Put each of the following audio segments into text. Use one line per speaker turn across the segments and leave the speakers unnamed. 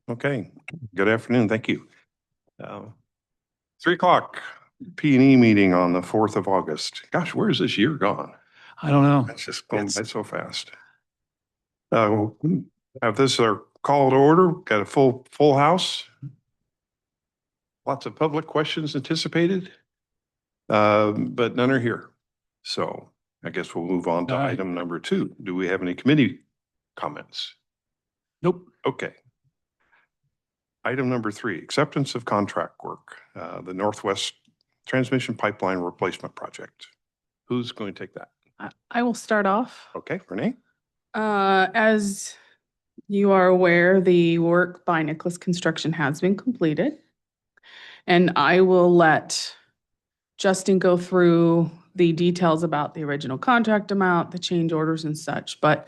Okay, good afternoon. Thank you. 3 o'clock, P&E meeting on the 4th of August. Gosh, where is this year gone?
I don't know.
It's just going by so fast. We'll have this our call to order. Got a full house. Lots of public questions anticipated, but none are here. So I guess we'll move on to
All right.
item number 2. Do we have any committee comments?
Nope.
Okay. Item number 3, acceptance of contract work, the Northwest Transmission Pipeline Replacement Project. Who's going to take that?
I will start off.
Okay, Renee?
As you are aware, the work by Nicholas Construction has been completed. And I will let Justin go through the details about the original contract amount, the change orders and such. But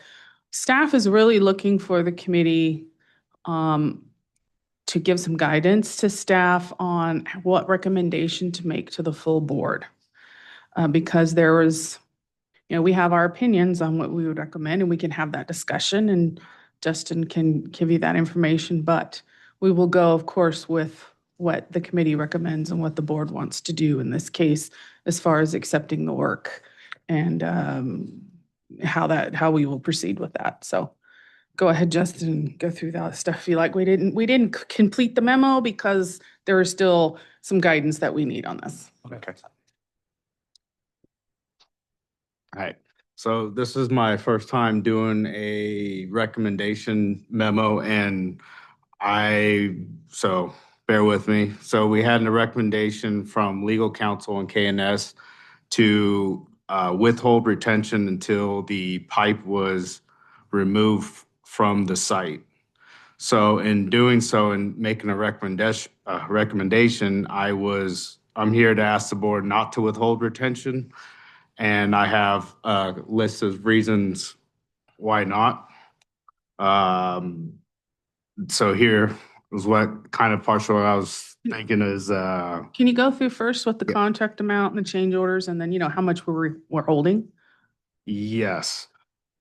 staff is really looking for the committee to give some guidance to staff on what recommendation to make to the full board. Because there was, we have our opinions on what we would recommend, and we can have that discussion, and Justin can give you that information. But we will go, of course, with what the committee recommends and what the board wants to do in this case, as far as accepting the work and how we will proceed with that. So go ahead, Justin, go through that stuff. If you like, we didn't complete the memo because there is still some guidance that we need on this.
Okay.
All right. So this is my first time doing a recommendation memo, and so bear with me. So we had a recommendation from legal counsel and KNS to withhold retention until the pipe was removed from the site. So in doing so and making a recommendation, I'm here to ask the board not to withhold retention. And I have a list of reasons why not. So here is what kind of partial I was thinking is.
Can you go through first what the contract amount and the change orders, and then how much we're holding?
Yes.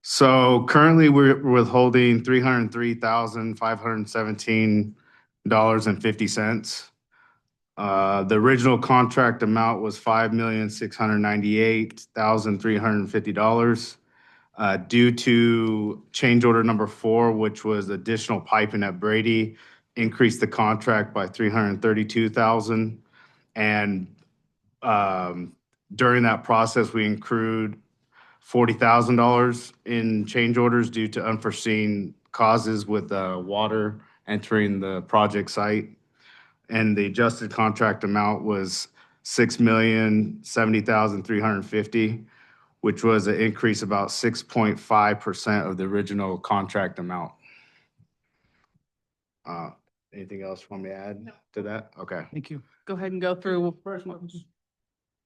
So currently we're withholding $303,517.50. The original contract amount was $5,698,350. Due to change order number 4, which was additional piping at Brady, increased the contract by $332,000. And during that process, we accrued $40,000 in change orders due to unforeseen causes with water entering the project site. And the adjusted contract amount was $6,070,350, which was an increase about 6.5% of the original contract amount. Anything else you want me to add to that? Okay.
Thank you.
Go ahead and go through.
Could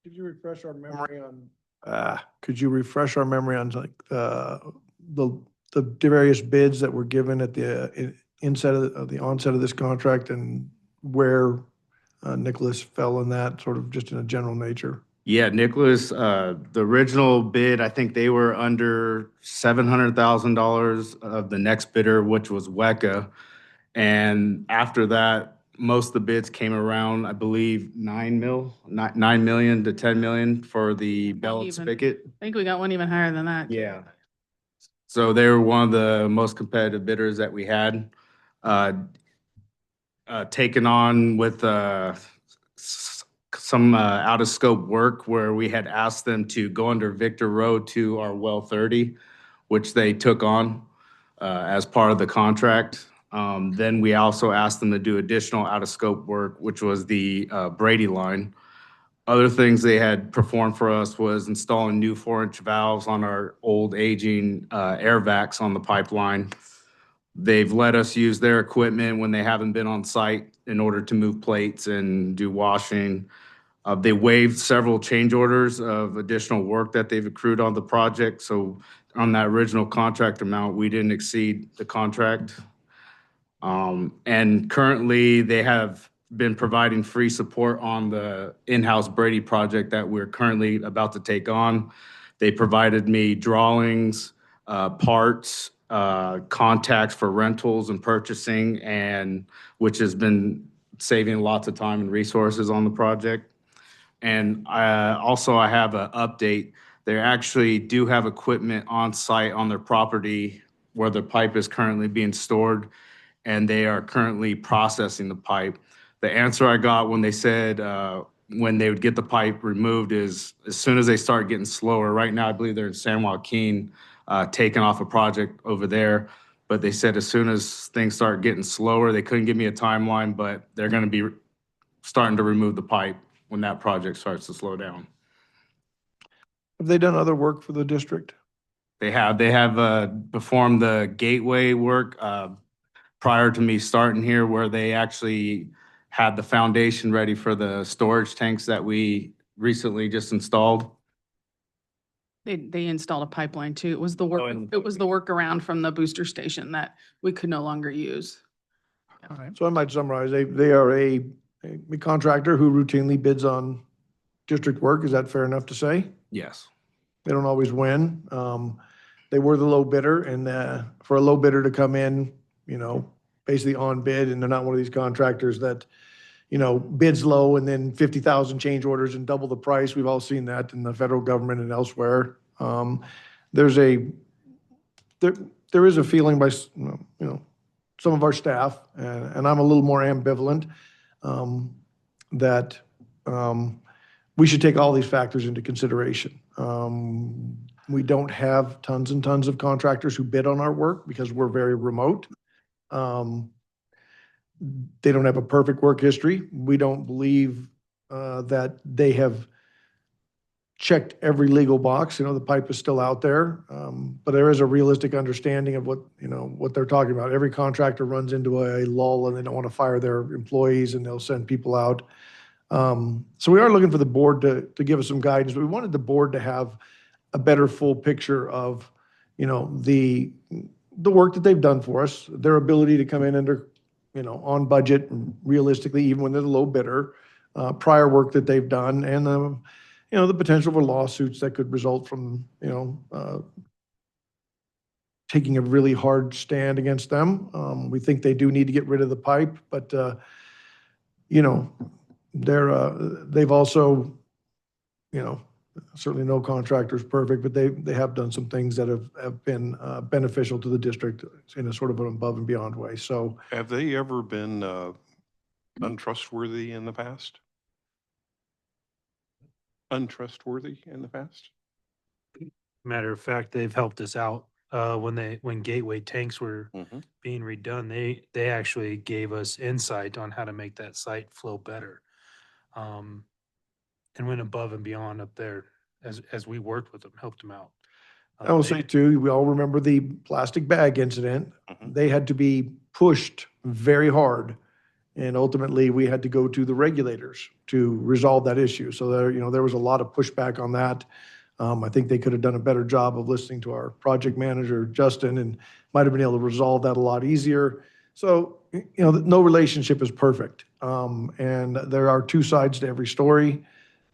you refresh our memory on like the various bids that were given at the onset of this contract, and where Nicholas fell in that, sort of just in a general nature?
Yeah, Nicholas, the original bid, I think they were under $700,000 of the next bidder, which was WECA. And after that, most of the bids came around, I believe, 9 million to 10 million for the bell and spigot.
I think we got one even higher than that.
Yeah. So they were one of the most competitive bidders that we had. Taken on with some out of scope work where we had asked them to go under Victor Road to our well 30, which they took on as part of the contract. Then we also asked them to do additional out of scope work, which was the Brady line. Other things they had performed for us was installing new 4-inch valves on our old aging air vacs on the pipeline. They've let us use their equipment when they haven't been on site in order to move plates and do washing. They waived several change orders of additional work that they've accrued on the project. So on that original contract amount, we didn't exceed the contract. And currently they have been providing free support on the in-house Brady project that we're currently about to take on. They provided me drawings, parts, contacts for rentals and purchasing, and which has been saving lots of time and resources on the project. And also I have an update. They actually do have equipment on site on their property where the pipe is currently being stored, and they are currently processing the pipe. The answer I got when they said when they would get the pipe removed is as soon as they start getting slower. Right now, I believe they're in San Joaquin, taking off a project over there. But they said as soon as things start getting slower, they couldn't give me a timeline, but they're going to be starting to remove the pipe when that project starts to slow down.
Have they done other work for the district?
They have performed the gateway work prior to me starting here, where they actually had the foundation ready for the storage tanks that we recently just installed.
They installed a pipeline too. It was the
and-
workaround from the booster station that we could no longer use.
All right.
So I might summarize, they are a contractor who routinely bids on district work. Is that fair enough to say?
Yes.
They don't always win. They were the low bidder, and for a low bidder to come in, basically on bid, and they're not one of these contractors that, bids low and then 50,000 change orders and double the price. We've all seen that in the federal government and elsewhere. There is a feeling by, some of our staff, and I'm a little more ambivalent, that we should take all these factors into consideration. We don't have tons and tons of contractors who bid on our work because we're very remote. They don't have a perfect work history. We don't believe that they have checked every legal box. The pipe is still out there, but there is a realistic understanding of what they're talking about. Every contractor runs into a lull and they don't want to fire their employees and they'll send people out. So we are looking for the board to give us some guidance. We wanted the board to have a better full picture of, the work that they've done for us, their ability to come in under, on budget, realistically, even when they're the low bidder, prior work that they've done, and the potential for lawsuits that could result from, taking a really hard stand against them. We think they do need to get rid of the pipe, but, they've also, certainly no contractor is perfect, but they have done some things that have been beneficial to the district in a sort of an above and beyond way. So
Have they ever been untrustworthy in the past? Untrustworthy in the past?
Matter of fact, they've helped us out. When gateway tanks were
Mhm.
being redone, they actually gave us insight on how to make that site flow better. And went above and beyond up there as we worked with them, helped them out.
I will say too, we all remember the plastic bag incident.
Mhm.
They had to be pushed very hard. And ultimately, we had to go to the regulators to resolve that issue. So there was a lot of pushback on that. I think they could have done a better job of listening to our project manager, Justin, and might have been able to resolve that a lot easier. So, no relationship is perfect. And there are two sides to every story.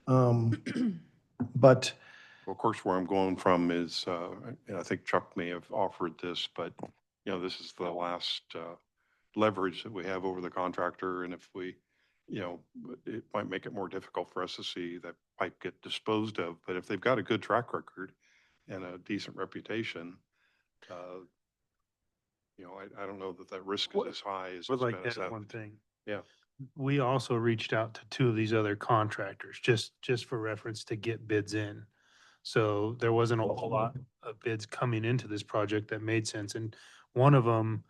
But
Well, of course, where I'm going from is, and I think Chuck may have offered this, but, this is the last leverage that we have over the contractor. And if we, it might make it more difficult for us to see that pipe get disposed of. But if they've got a good track record and a decent reputation, I don't know that risk is as high as
Would
it's
like
been
to add
established.
one thing.
Yeah.
We also reached out to two of these other contractors, just for reference to get bids in. So there wasn't a whole lot of bids coming into this project that made sense. And one of them,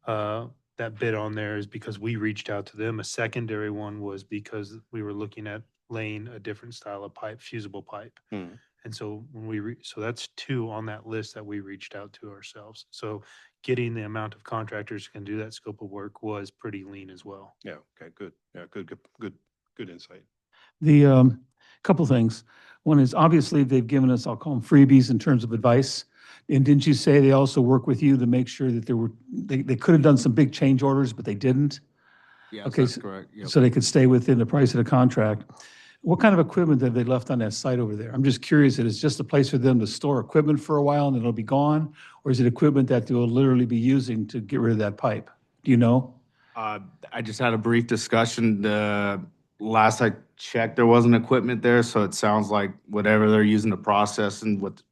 that bid on there is because we reached out to them. A secondary one was because we were looking at laying a different style of pipe, fusible pipe.
Hmm.
And so so that's two on that list that we reached out to ourselves. So getting the amount of contractors who can do that scope of work was pretty lean as well.
Yeah, okay, good. Yeah, good insight.
The couple things. One is obviously they've given us, I'll call them freebies in terms of advice. And didn't you say they also work with you to make sure that they could have done some big change orders, but they didn't?
Yes,
Okay,
that's
so-
correct. Yep.
So they could stay within the price of the contract. What kind of equipment have they left on that site over there? I'm just curious, if it's just a place for them to store equipment for a while and then it'll be gone? Or is it equipment that they'll literally be using to get rid of that pipe? Do you know?
I just had a brief discussion. The last I checked, there wasn't equipment there, so it sounds like whatever they're using to process and what,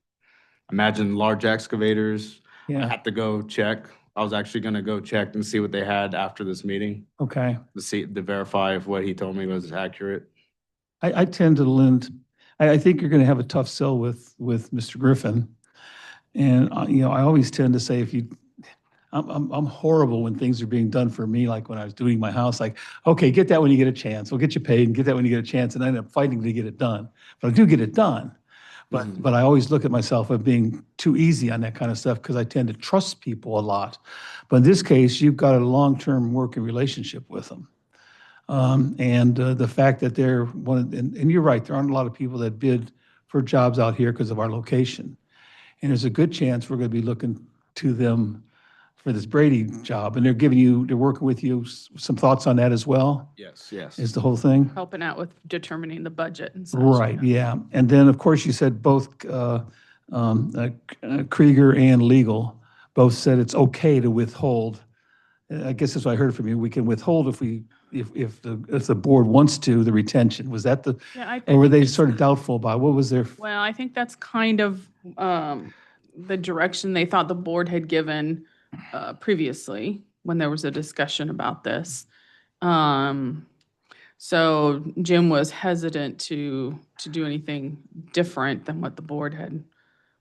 imagine large excavators. I
Yeah,
had to go check. I was actually gonna go check and see what they had after this meeting
okay.
to verify if what he told me was accurate.
I tend to lend, I think you're going to have a tough sell with Mr. Griffin. And, I always tend to say if you, I'm horrible when things are being done for me, like when I was doing my house, like, okay, get that when you get a chance. We'll get you paid and get that when you get a chance. And I end up fighting to get it done. But I do get it done. But I always look at myself as being too easy on that kind of stuff because I tend to trust people a lot. But in this case, you've got a long-term working relationship with them. And the fact that they're and you're right, there aren't a lot of people that bid for jobs out here because of our location. And there's a good chance we're going to be looking to them for this Brady job. And they're working with you, some thoughts on that as well,
Yes, yes.
is the whole thing?
Helping out with determining the budget and such.
Right, yeah. And then, of course, you said both Krieger and legal both said it's okay to withhold. I guess that's what I heard from you. We can withhold if the board wants to, the retention. Was that
Yeah,
or were
think
they
it's-
sort of doubtful about, what was their,
Well, I think that's kind of the direction they thought the board had given previously when there was a discussion about this. So Jim was hesitant to do anything different than what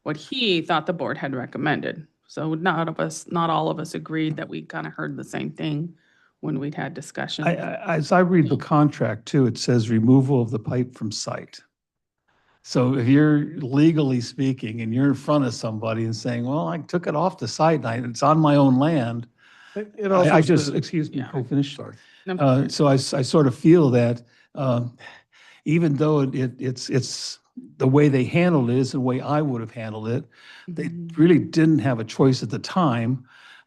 what he thought the board had recommended. So not all of us agreed that we kind of heard the same thing when we'd had discussion.
as I read the contract too, it says removal of the pipe from site. So if you're legally speaking and you're in front of somebody and saying, well, I took it off the site and it's on my own land.
It also
I just,
says-
excuse me,
Yeah.
can I finish?
Sorry.
No,
So I sort of feel that even though it's the way they handled it is the way I would have handled it, they
Mhm.
really didn't have a choice at the time.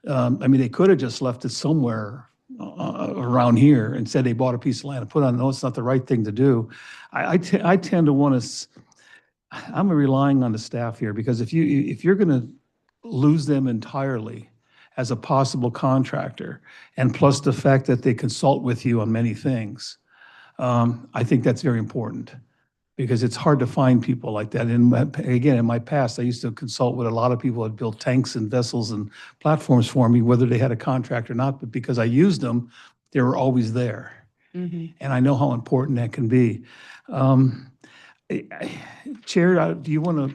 I mean, they could have just left it somewhere around here and said they bought a piece of land and put on, no, it's not the right thing to do. I tend to want to, I'm relying on the staff here because if you're going to lose them entirely as a possible contractor, and plus the fact that they consult with you on many things, I think that's very important because it's hard to find people like that. And again, in my past, I used to consult with a lot of people that built tanks and vessels and platforms for me, whether they had a contract or not, but because I used them, they were always there.
Mhm.
And I know how important that can be. Chair, do you want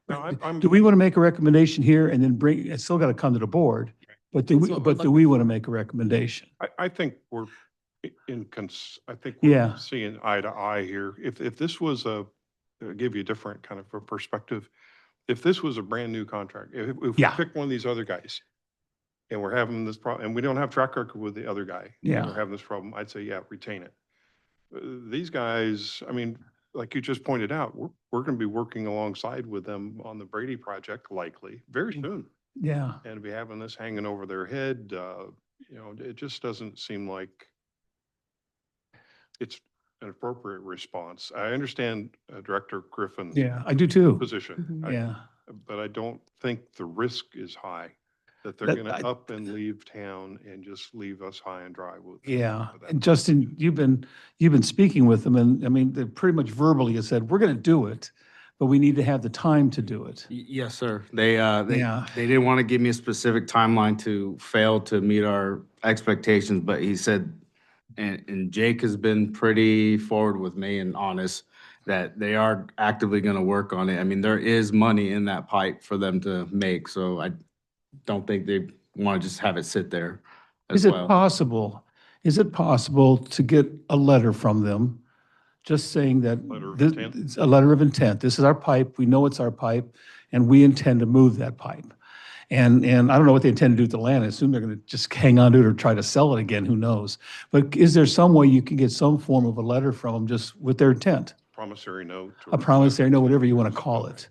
No, I'm,
do we want to make a recommendation here and then bring, it's still got to come to the board, but do
That's
we,
what we're
but do we want to make a recommendation?
I think we're I think
Yeah.
we're seeing eye to eye here. If this was give you a different kind of a perspective. If this was a brand new contract, if we
Yeah.
pick one of these other guys and we're having this problem, and we don't have track record with the other guy. and
Yeah.
We're having this problem, I'd say, yeah, retain it. These guys, I mean, like you just pointed out, we're going to be working alongside with them on the Brady project likely very soon.
Yeah.
And to be having this hanging over their head, it just doesn't seem like it's an appropriate response. I understand Director Griffin's
Yeah, I do too.
position.
Mhm.
Yeah.
But I don't think the risk is high that they're
That-
going to
I-
up and leave town and just leave us high and dry with.
Yeah,
with that.
and Justin, you've been speaking with them, and I mean, they pretty much verbally have said, we're going to do it, but we need to have the time to do it.
Yes, sir. They
Yeah.
they didn't want to give me a specific timeline to fail to meet our expectations, but he said, and Jake has been pretty forward with me and honest, that they are actively going to work on it. I mean, there is money in that pipe for them to make, so I don't think they want to just have it sit there as
Is it
well.
is it possible to get a letter from them, just saying that
Letter of
this-
intent?
it's a letter of intent, this is our pipe, we know it's our pipe, and we intend to move that pipe. And I don't know what they intend to do with the land. I assume they're going to just hang on to it or try to sell it again, who knows? But is there some way you can get some form of a letter from them just with their intent?
Promissory note.
A promissory note, whatever you want to call it.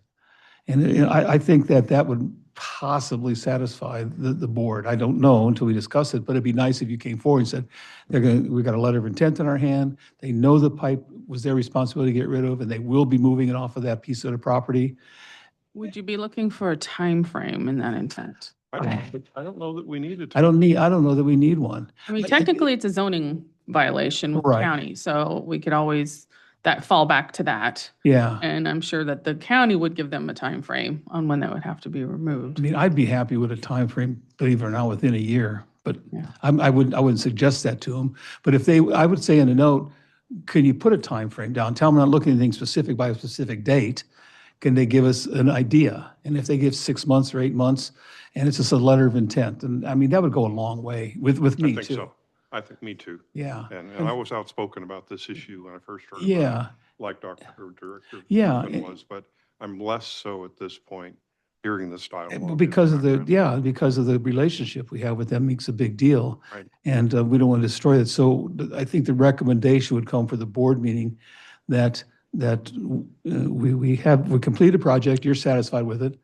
And I think that that would possibly satisfy the board. I don't know until we discuss it, but it'd be nice if you came forward and said, we've got a letter of intent in our hand. They know the pipe was their responsibility to get rid of, and they will be moving it off of that piece of the property.
Would you be looking for a time frame in that intent?
I don't know that we need it.
I don't know that we need one.
I mean,
But-
technically, it's a zoning violation with the
Right.
county, so we could always fall back to that.
Yeah.
And I'm sure that the county would give them a time frame on when that would have to be
I
removed.
mean, I'd be happy with a time frame, believe it or not, within a year, but
Yeah.
I wouldn't suggest that to them. But if they, I would say in a note, can you put a time frame down? Tell them we're not looking at anything specific by a specific date. Can they give us an idea? And if they give 6 months or 8 months, and it's just a letter of intent, and I mean, that would go a long way with
I
me
think
too.
so. I think me too.
Yeah.
And I was outspoken about this issue when I first heard about it.
Yeah.
Like Dr. Director
Yeah,
Griffin was, but I'm less so at this point hearing this dialogue.
Well, because of the,
background.
because of the relationship we have with them makes a big deal.
Right.
And we don't want to destroy it. So I think the recommendation would come for the board meeting that we complete a project, you're satisfied with it.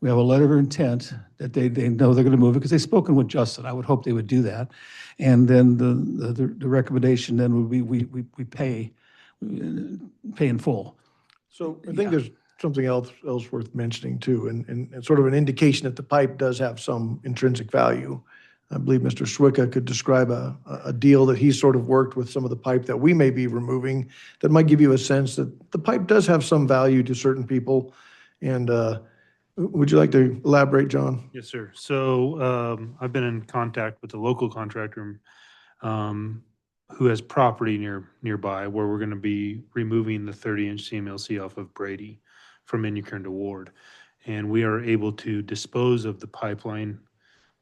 We have a letter of intent that they know they're going to move it because they've spoken with Justin. I would hope they would do that. And then the recommendation then would be we pay in full.
So I
Yeah.
think there's something else worth mentioning too, and sort of an indication that the pipe does have some intrinsic value. I believe Mr. Swicka could describe a deal that he's sort of worked with some of the pipe that we may be removing that might give you a sense that the pipe does have some value to certain people. And would you like to elaborate, John?
Yes, sir. So I've been in contact with the local contractor who has property nearby where we're going to be removing the 30-inch CMLC off of Brady from Inyakern to Ward. And we are able to dispose of the pipeline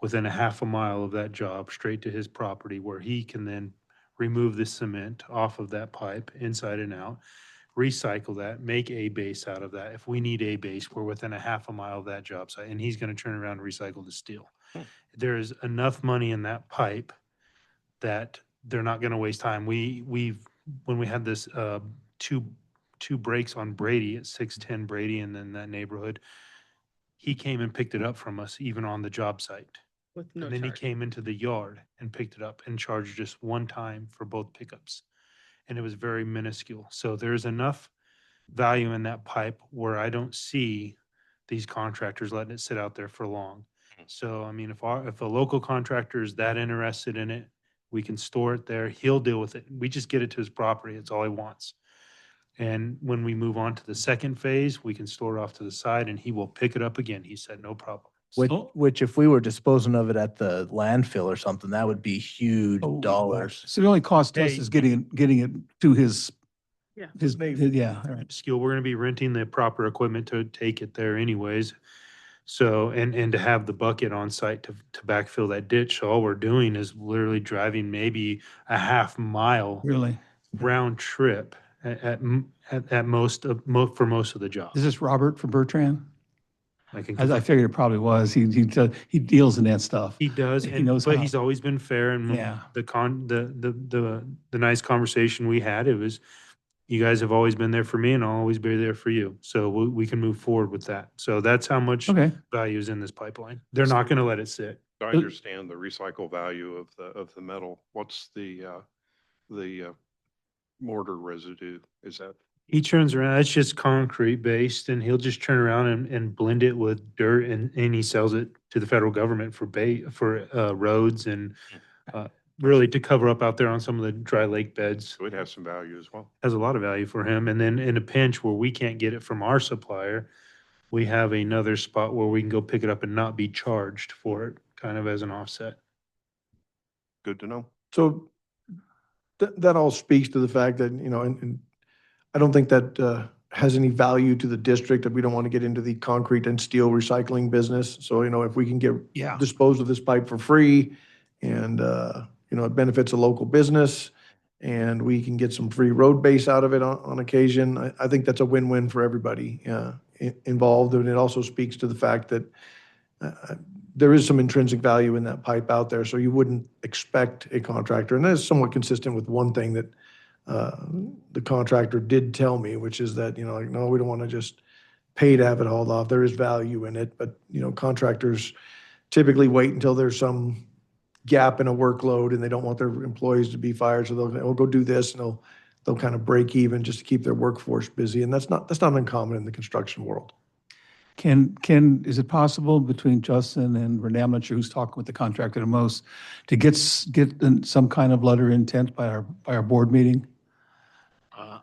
within a half a mile of that job straight to his property where he can then remove the cement off of that pipe inside and out, recycle that, make a base out of that. If we need a base, we're within a half a mile of that job site, and he's going to turn around and recycle the steel. There is enough money in that pipe that they're not going to waste time. When we had this two breaks on Brady at 610 Brady and then that neighborhood, he came and picked it up from us even on the job site.
With no
And then he
charge.
came into the yard and picked it up and charged us one time for both pickups. And it was very minuscule. So there's enough value in that pipe where I don't see these contractors letting it sit out there for long. So, I mean, if a local contractor is that interested in it, we can store it there. He'll deal with it. We just get it to his property. It's all he wants. And when we move on to the second phase, we can store it off to the side and he will pick it up again. He said, no problem.
Which if we were disposing of it at the landfill or something, that would be huge
Oh,
dollars.
So the only cost to us
Hey.
is getting it to his,
Yeah.
yeah, all right.
Skill, we're going to be renting the proper equipment to take it there anyways. So, and to have the bucket on site to backfill that ditch. So all we're doing is literally driving maybe a half mile
Really.
round trip at most for most of the job.
Is this Robert from Bertrand?
I can
I figured it probably was. He deals in that stuff.
He does,
He knows
but
how.
he's always been fair. And
Yeah.
the nice conversation we had, it was, you guys have always been there for me, and I'll always be there for you. So we can move forward with that. So that's how much
Okay.
value is in this pipeline. They're not going to let it sit.
I understand the recycle value of the metal. What's the mortar residue? Is that?
He turns around, it's just concrete based, and he'll just turn around and blend it with dirt, and he sells it to the federal government for roads and really to cover up out there on some of the dry lake beds.
So it has some value as well.
Has a lot of value for him. And then in a pinch where we can't get it from our supplier, we have another spot where we can go pick it up and not be charged for it, kind of as an offset.
Good to know.
So that all speaks to the fact that, and I don't think that has any value to the district, that we don't want to get into the concrete and steel recycling business. So, if we can
Yeah.
dispose of this pipe for free and, it benefits a local business and we can get some free road base out of it on occasion, I think that's a win-win for everybody involved. And it also speaks to the fact that there is some intrinsic value in that pipe out there. So you wouldn't expect a contractor, and that is somewhat consistent with one thing that the contractor did tell me, which is that, no, we don't want to just pay to have it hauled off. There is value in it, but, you know, contractors typically wait until there's some gap in a workload and they don't want their employees to be fired, so they'll go do this, and they'll kind of break even just to keep their workforce busy, and that's not uncommon in the construction world.
Is it possible between Justin and Renee, I'm not sure who's talking with the contractor the most, to get some kind of letter of intent by our board meeting?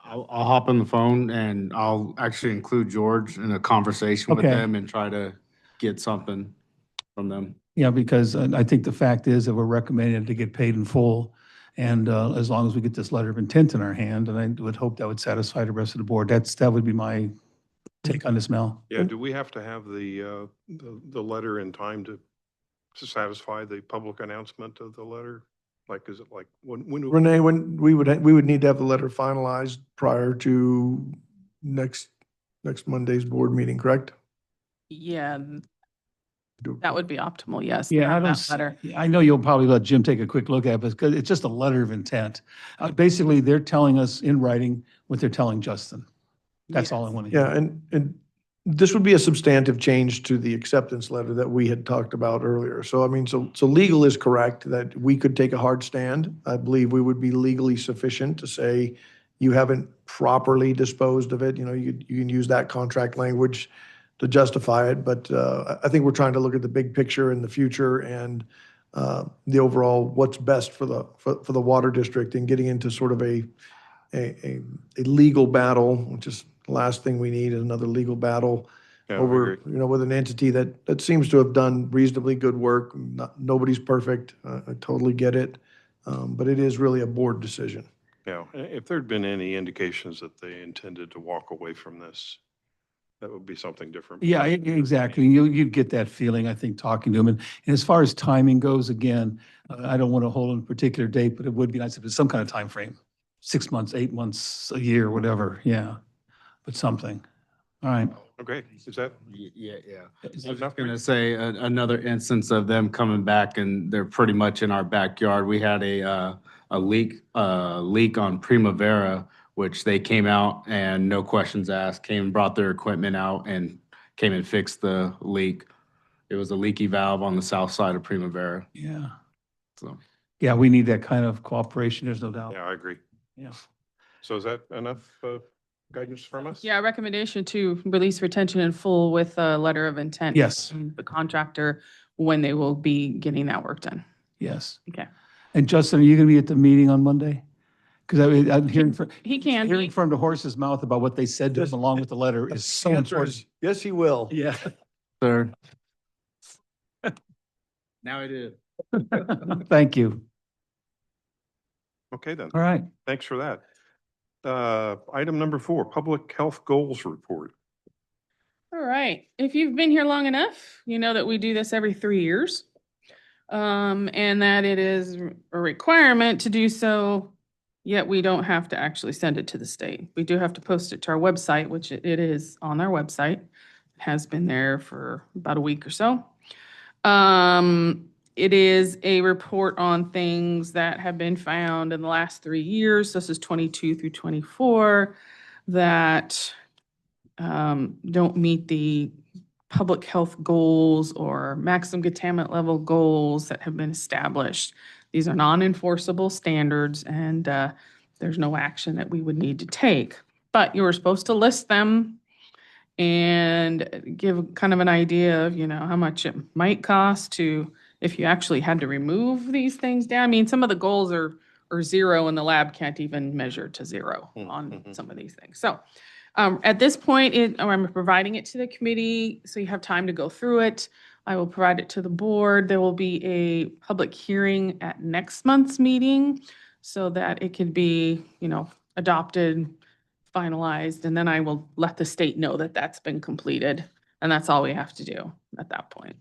I'll hop on the phone and I'll actually include George in a conversation with
Okay.
them and try to get something from them.
Yeah, because I think the fact is that we're recommending to get paid in full. And as long as we get this letter of intent in our hand, and I would hope that would satisfy the rest of the board. That would be my take on this, Mel.
Yeah, do we have to have the letter in time to satisfy the public announcement of the letter? Like, is it like, when?
Renee, when we would need to have the letter finalized prior to next Monday's board meeting, correct?
Yeah, that would be optimal, yes.
Yeah, I
have
don't,
that letter.
I know you'll probably let Jim take a quick look at it, because it's just a letter of intent. Basically, they're telling us in writing what they're telling Justin. That's all I
Yes.
want to hear.
Yeah, and this would be a substantive change to the acceptance letter that we had talked about earlier. So I mean, so legal is correct that we could take a hard stand. I believe we would be legally sufficient to say you haven't properly disposed of it. You know, you can use that contract language to justify it. But I think we're trying to look at the big picture in the future and the overall what's best for the water district, and getting into sort of a legal battle, which is the last thing we need, is another legal battle
Yeah, I
over,
agree.
you know, with an entity that seems to have done reasonably good work. Nobody's perfect. I totally get it. But it is really a board decision.
Yeah, if there'd been any indications that they intended to walk away from this, that would be something different.
Yeah, exactly. You get that feeling, I think, talking to him. And as far as timing goes, again, I don't want to hold on a particular date, but it would be nice if it's some kind of time frame. 6 months, 8 months, a year, whatever. Yeah, but something. All right.
Okay, is that
Yeah. I was
enough?
just gonna say another instance of them coming back and they're pretty much in our backyard. We had a leak on Primavera, which they came out and no questions asked, came and brought their equipment out and came and fixed the leak. It was a leaky valve on the south side of Primavera,
Yeah.
so.
Yeah, we need that kind of cooperation, there's no doubt.
Yeah, I agree.
Yeah.
So is that enough guidance from us?
Yeah, recommendation to release retention in full with a letter of intent.
Yes.
from the contractor when they will be getting that work done.
Yes.
Okay.
And Justin, are you going to be at the meeting on Monday? Because I'm hearing
He can
hearing
be.
from the horse's mouth about what they said to him
Yes.
along with the letter is so
The answer
important.
is, yes, he will.
Yeah.
Sir. Now I did.
Thank you.
Okay, then.
All right.
Thanks for that. Item number 4, Public Health Goals Report.
All right. If you've been here long enough, you know that we do this every 3 years. And that it is a requirement to do so, yet we don't have to actually send it to the state. We do have to post it to our website, which it is on our website. It has been there for about a week or so. It is a report on things that have been found in the last 3 years. This is 22 through 24 that don't meet the public health goals or maximum contaminant level goals that have been established. These are non-enforceable standards, and there's no action that we would need to take. But you were supposed to list them and give kind of an idea of, you know, how much it might cost to, if you actually had to remove these things down. I mean, some of the goals are zero and the lab can't even measure to zero on some of these things. So at this point, I'm providing it to the committee, so you have time to go through it. I will provide it to the board. There will be a public hearing at next month's meeting so that it could be, you know, adopted, finalized, and then I will let the state know that that's been completed. And that's all we have to do at that point.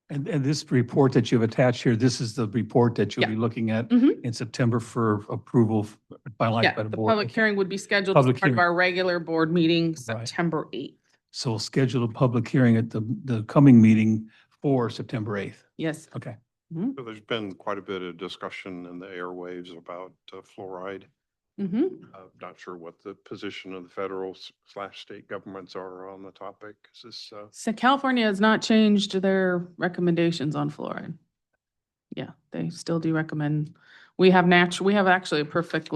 And this report that you've attached here, this is the report that you'll
Yeah.
be looking at
Mhm.
in September for approval, finalized
Yeah,
by the
the
board.
public
Okay.
hearing would be scheduled as
Public
part of
hearing.
our regular board meeting,
Right.
September 8th.
So we'll schedule a public hearing at the coming meeting for September 8th.
Yes.
Okay.
So there's been quite a bit of discussion in the airwaves about fluoride.
Mhm.
Not sure what the position of the federal/state governments are on the topic. Is this,
So California has not changed their recommendations on fluoride. Yeah, they still do recommend, we have actually a perfect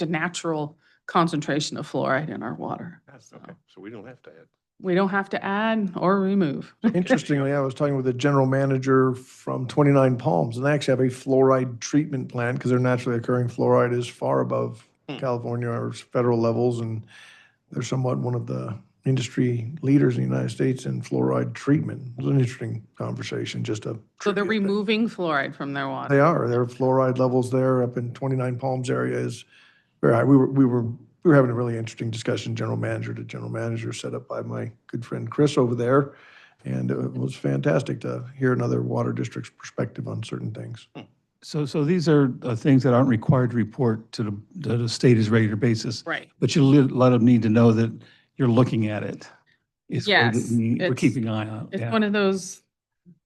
natural concentration of fluoride in our water. So
okay, so we don't have to add.
we don't have to add or remove.
Interestingly, I was talking with a general manager from 29 Palms, and they actually have a fluoride treatment plant because their naturally occurring fluoride is far above California or federal levels, and they're somewhat one of the industry leaders in the United States in fluoride treatment. It was an interesting conversation, just a.
So they're
trivia thing.
removing fluoride from their water.
They are. Their fluoride levels there up in 29 Palms area is very high. We were having a really interesting discussion, general manager to general manager, set up by my good friend Chris over there. And it was fantastic to hear another water district's perspective on certain things.
So these are things that aren't required to report to the state as regular basis,
Right.
but you let them need to know that you're looking at it. It's what
Yes,
we're
it's-
keeping an eye on.
It's
Yeah.
one of those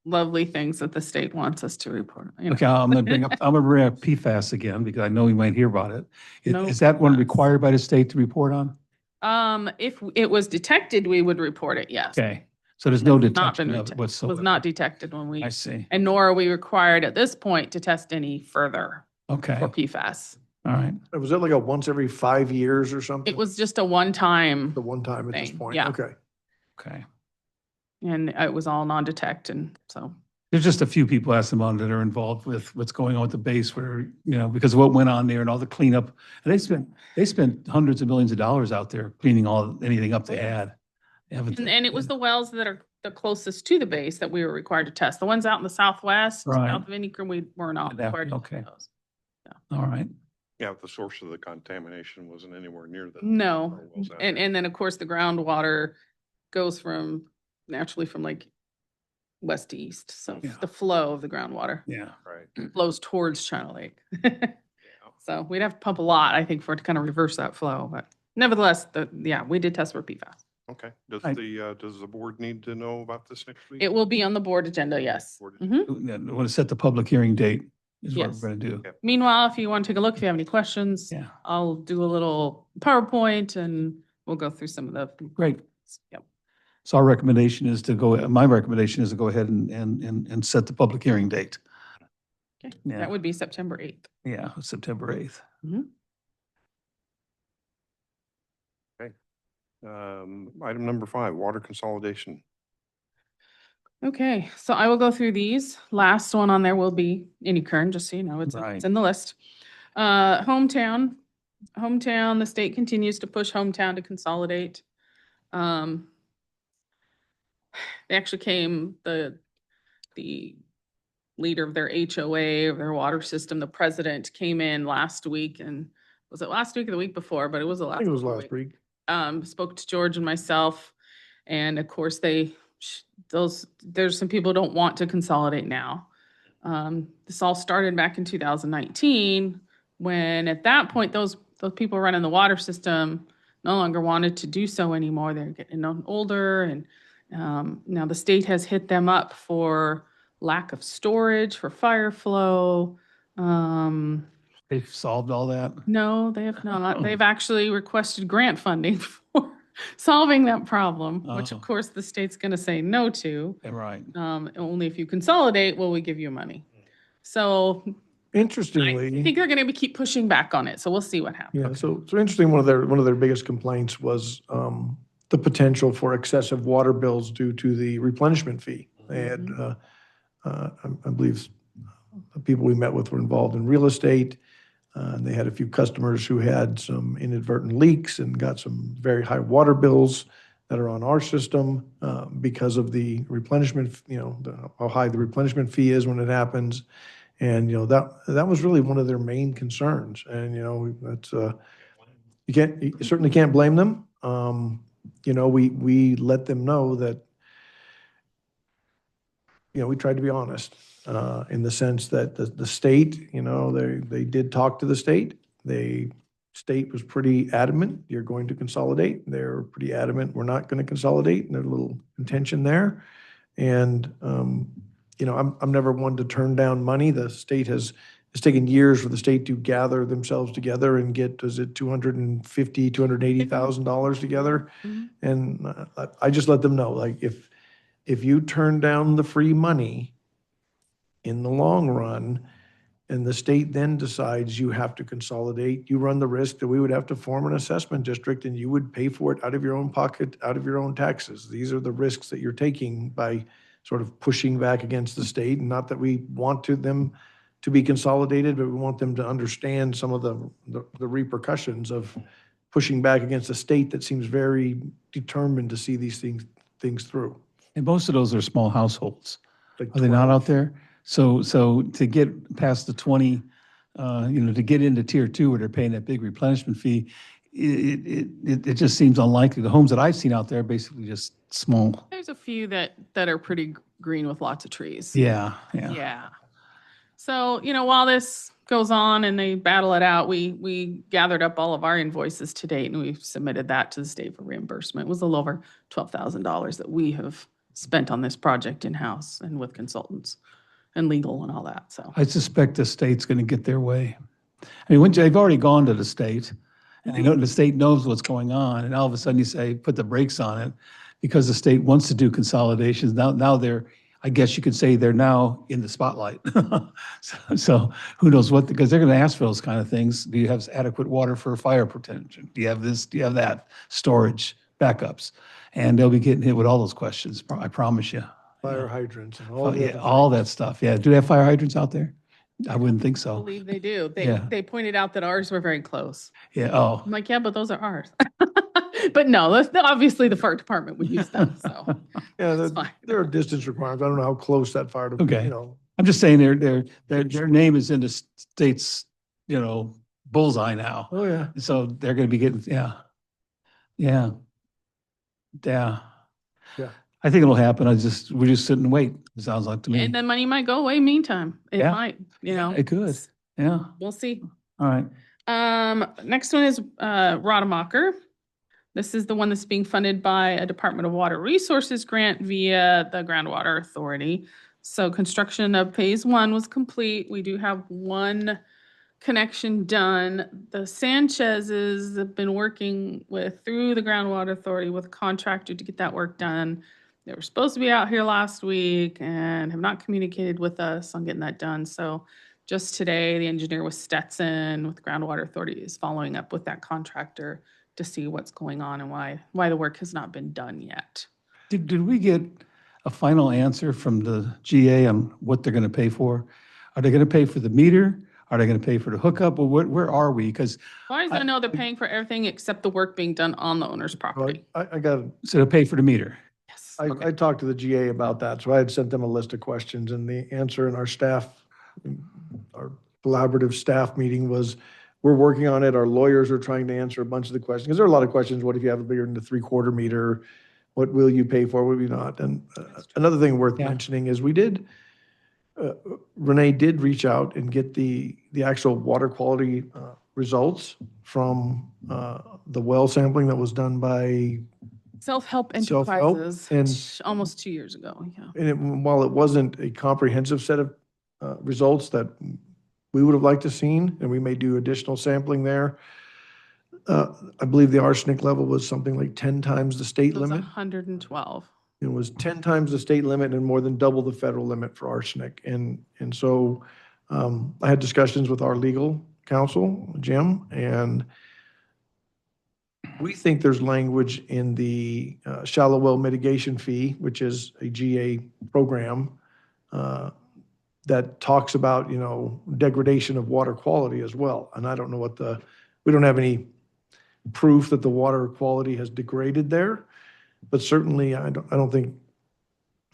lovely things that the state wants us to report. You know.
Okay, I'm gonna bring up PFAS again because I know we might hear about it.
No
Is that one
PFAS.
required by the state to report on?
If it was detected, we would report it, yes.
Okay, so there's no
It's not
detection
been
of it
was
whatsoever.
not detected when we,
I see.
and nor are we required at this point to test any further
Okay,
for PFAS.
all right.
Was it like a once every 5 years or something?
It was just a one-time,
The one time at this
thing,
point?
yeah.
Okay.
Okay.
and it was all non-detect, and so.
There's just a few people asked them on that are involved with what's going on with the base where, because of what went on there and all the cleanup. And they spent hundreds of millions of dollars out there cleaning anything up they had. Haven't
And,
they?
and it was the wells that are the closest to the base that we were required to test. The ones out in the southwest,
Right.
south of Any we were not
That-
required to
okay.
test those.
All right.
Yeah, the source of the contamination wasn't anywhere near the.
No,
our wells out
and,
there.
and then of course the groundwater goes naturally from like west to east. So
Yeah.
the flow of the groundwater
Yeah.
Right.
flows towards China Lake. So we'd have to pump a lot, I think, for it to kind of reverse that flow, but nevertheless, we did test for PFAS.
Okay. Does
I-
the board need to know about this next week?
It will be on the board agenda, yes.
Board
Mhm.
I want to set the public hearing date is what
Yes.
we're going to do.
Meanwhile, if you want to take a look, if you have any questions,
Yeah,
I'll do a little PowerPoint and we'll go through some of the.
great.
Yep.
So my recommendation is to go ahead and set the public hearing date.
Okay.
Yeah.
That would be September 8th.
Yeah, September 8th.
Item number 5, water consolidation.
Okay, so I will go through these. Last one on there will be Any Kern, just so you know, it's
Right.
in the list. Hometown, the state continues to push hometown to consolidate. They actually the leader of their HOA, of their water system, the president came in last week, and was it last week or the week before? But it was the
I
last.
think it was last week.
Spoke to George and myself, and of course there's some people who don't want to consolidate now. This all started back in 2019, when at that point, those people running the water system no longer wanted to do so anymore. They're getting older, and now the state has hit them up for lack of storage, for fire flow.
They've solved all that?
No, they have not. They've actually requested grant funding for solving that problem, which
Oh.
of course the state's going to say no to.
Yeah, right.
Only if you consolidate will we give you money. So I
Interestingly.
think they're going to keep pushing back on it. So we'll see what happens.
Yeah, so interesting, one of their biggest complaints was the potential for excessive water bills due to the replenishment fee. They had, I believe, the people we met with were involved in real estate. And they had a few customers who had some inadvertent leaks and got some very high water bills that are on our system because of the replenishment, how high the replenishment fee is when it happens. And, that was really one of their main concerns. And, that's, you certainly can't blame them. We let them know that, we tried to be honest in the sense that the state, they did talk to the state. The state was pretty adamant, you're going to consolidate. They're pretty adamant, we're not going to consolidate. And there's a little contention there. And, I'm never one to turn down money. The state has it's taken years for the state to gather themselves together and get, was it $280,000 together?
Mhm.
And I just let them know, like, if you turn down the free money in the long run, and the state then decides you have to consolidate, you run the risk that we would have to form an assessment district and you would pay for it out of your own pocket, out of your own taxes. These are the risks that you're taking by sort of pushing back against the state. And not that we want them to be consolidated, but we want them to understand some of the repercussions of pushing back against a state that seems very determined to see these things through.
And most of those are small households.
Like
Are they not
12.
out there? So to get past the 20, to get into tier 2 where they're paying that big replenishment fee, it just seems unlikely. The homes that I've seen out there are basically just small.
There's a few that are pretty green with lots of trees.
Yeah.
Yeah. So, while this goes on and they battle it out, we gathered up all of our invoices to date and we've submitted that to the state for reimbursement. It was a little over $12,000 that we have spent on this project in-house and with consultants and legal and all that, so.
I suspect the state's going to get their way. I mean, when they've already gone to the state, and they know the state knows what's going on, and all of a sudden you say, put the brakes on it, because the state wants to do consolidations. Now they're, I guess you could say they're now in the spotlight. So who knows what, because they're going to ask for those kind of things. Do you have adequate water for fire protection? Do you have this? Do you have that? Storage, backups? And they'll be getting hit with all those questions, I promise you.
Fire hydrants and all the
Yeah,
other
all
things.
that stuff. Yeah. Do they have fire hydrants out there? I wouldn't think
I
so.
believe they do.
Yeah.
They pointed out that ours were very close.
Yeah. Oh,
I'm like, yeah, but those are ours. But no, obviously the fire department would use them, so.
Yeah,
It's fine.
there are distance requirements. I don't know how close that fire,
Okay.
you know.
I'm just saying their name is in the state's, bullseye now.
Oh, yeah.
So they're going to be getting, yeah. Yeah.
Yeah.
I think it'll happen. We just sit and wait. It sounds like to me.
And then money might go away meantime. It
Yeah.
might,
It could. Yeah.
We'll see.
All right.
Next one is Rademacher. This is the one that's being funded by a Department of Water Resources grant via the Groundwater Authority. So construction of phase 1 was complete. We do have one connection done. The Sanchez's have been working through the Groundwater Authority with a contractor to get that work done. They were supposed to be out here last week and have not communicated with us on getting that done. So just today, the engineer with Stetson with the Groundwater Authority is following up with that contractor to see what's going on and why the work has not been done yet.
Did we get a final answer from the GA on what they're going to pay for? Are they going to pay for the meter? Are they going to pay for the hookup? Or where are we? Because
As far as I know, they're paying for everything except the work being done on the owner's property.
I got,
so they'll pay for the meter.
Yes.
I talked to the GA about that, so I had sent them a list of questions, and the answer in our collaborative staff meeting was, we're working on it. Our lawyers are trying to answer a bunch of the questions, because there are a lot of questions. What if you have a bigger than the 3/4 meter? What will you pay for? What will you not? And another thing worth
Yeah.
mentioning is Renee did reach out and get the actual water quality results from the well sampling that was done by,
Self-help
Self-help
enterprises, almost 2 years ago, yeah.
and while it wasn't a comprehensive set of results that we would have liked to seen, and we may do additional sampling there, I believe the arsenic level was something like 10 times the state
It was
limit.
112.
It was 10 times the state limit and more than double the federal limit for arsenic. And so I had discussions with our legal counsel, Jim, and we think there's language in the shallow well mitigation fee, which is a GA program, that talks about, degradation of water quality as well. And I don't know we don't have any proof that the water quality has degraded there, but certainly I don't think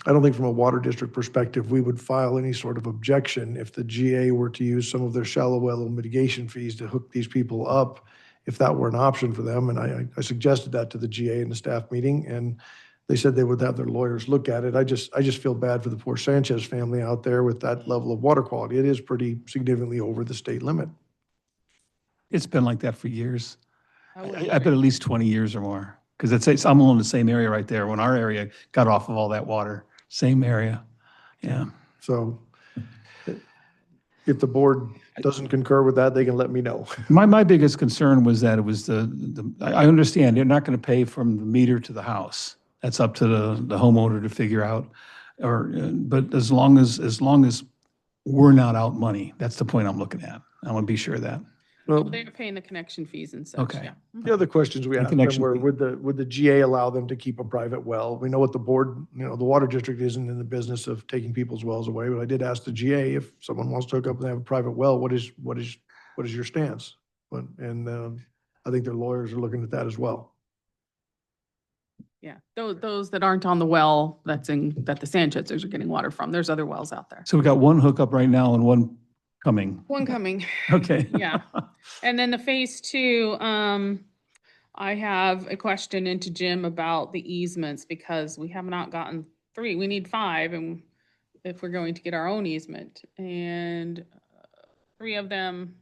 from a water district perspective, we would file any sort of objection if the GA were to use some of their shallow well mitigation fees to hook these people up, if that were an option for them. And I suggested that to the GA in the staff meeting, and they said they would have their lawyers look at it. I just feel bad for the poor Sanchez family out there with that level of water quality. It is pretty significantly over the state limit.
It's been like that for years.
I would
I
agree.
bet at least 20 years or more. Because I'm in the same area right there. When our area got off of all that water, same area. Yeah.
So If the board doesn't concur with that, they can let me know.
My biggest concern was that it was I understand they're not going to pay from the meter to the house. That's up to the homeowner to figure out. But as long as we're not out money, that's the point I'm looking at. I want to be sure of that.
Well,
They're paying the connection fees and such,
Okay.
yeah.
the other questions we
And
asked them
connection
were,
fee.
would the GA allow them to keep a private well? We know what the board, the water district isn't in the business of taking people's wells away, but I did ask the GA if someone wants to hook up and have a private well, what is your stance? I think their lawyers are looking at that as well.
Yeah, those that aren't on the well that the Sanchezers are getting water from, there's other wells out there.
So we got one hookup right now and one coming.
One coming.
Okay.
Yeah. And then the phase two, I have a question into Jim about the easements because we have not gotten 3. We need 5 and if we're going to get our own easement. And 3 of them,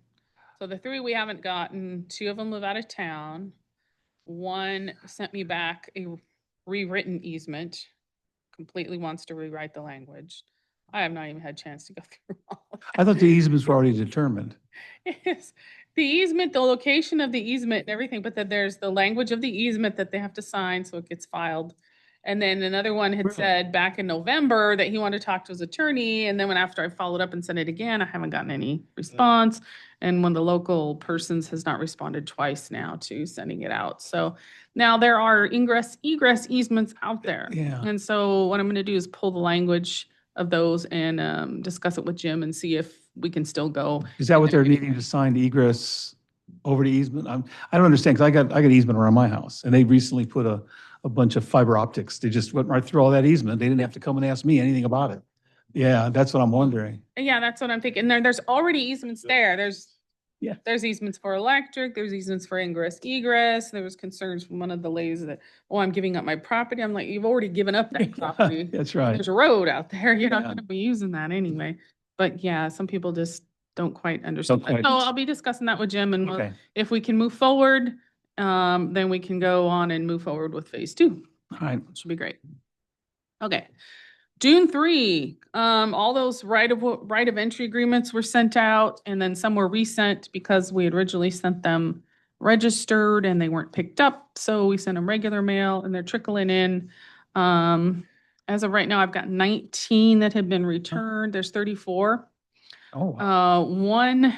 so the 3 we haven't gotten, 2 of them live out of town. 1 sent me back a rewritten easement, completely wants to rewrite the language. I have not even had a chance to go through all of
I thought the easements were already determined.
Yes, the easement, the location of the easement and everything, but then there's the language of the easement that they have to sign, so it gets filed. And then another one had
Really?
said back in November that he wanted to talk to his attorney, and then when after I followed up and sent it again, I haven't gotten any response. And one of the local persons has not responded twice now to sending it out. So now there are egress easements out there.
Yeah.
And so what I'm gonna do is pull the language of those and discuss it with Jim and see if we can still go.
Is that what they're needing to sign the egress over the easement? I don't understand, because I got easement around my house, and they recently put a bunch of fiber optics. They just went right through all that easement. They didn't have to come and ask me anything about it. Yeah, that's what I'm wondering.
Yeah, that's what I'm thinking. There's already easements there.
Yeah.
There's easements for electric, there's easements for ingress, egress. There was concerns from one of the ladies that, oh, I'm giving up my property. I'm like, you've already given up that property.
That's right.
There's a road out there. You're not
Yeah.
gonna be using that anyway. But yeah, some people just don't quite understand.
quite.
So I'll be discussing that with Jim and
Okay.
if we can move forward, then we can go on and move forward with phase 2.
All right.
Should be great. Okay. June 3, all those right of entry agreements were sent out and then some were resent because we had originally sent them registered and they weren't picked up. So we sent them regular mail and they're trickling in. As of right now, I've got 19 that have been returned. There's 34.
Oh, wow.
One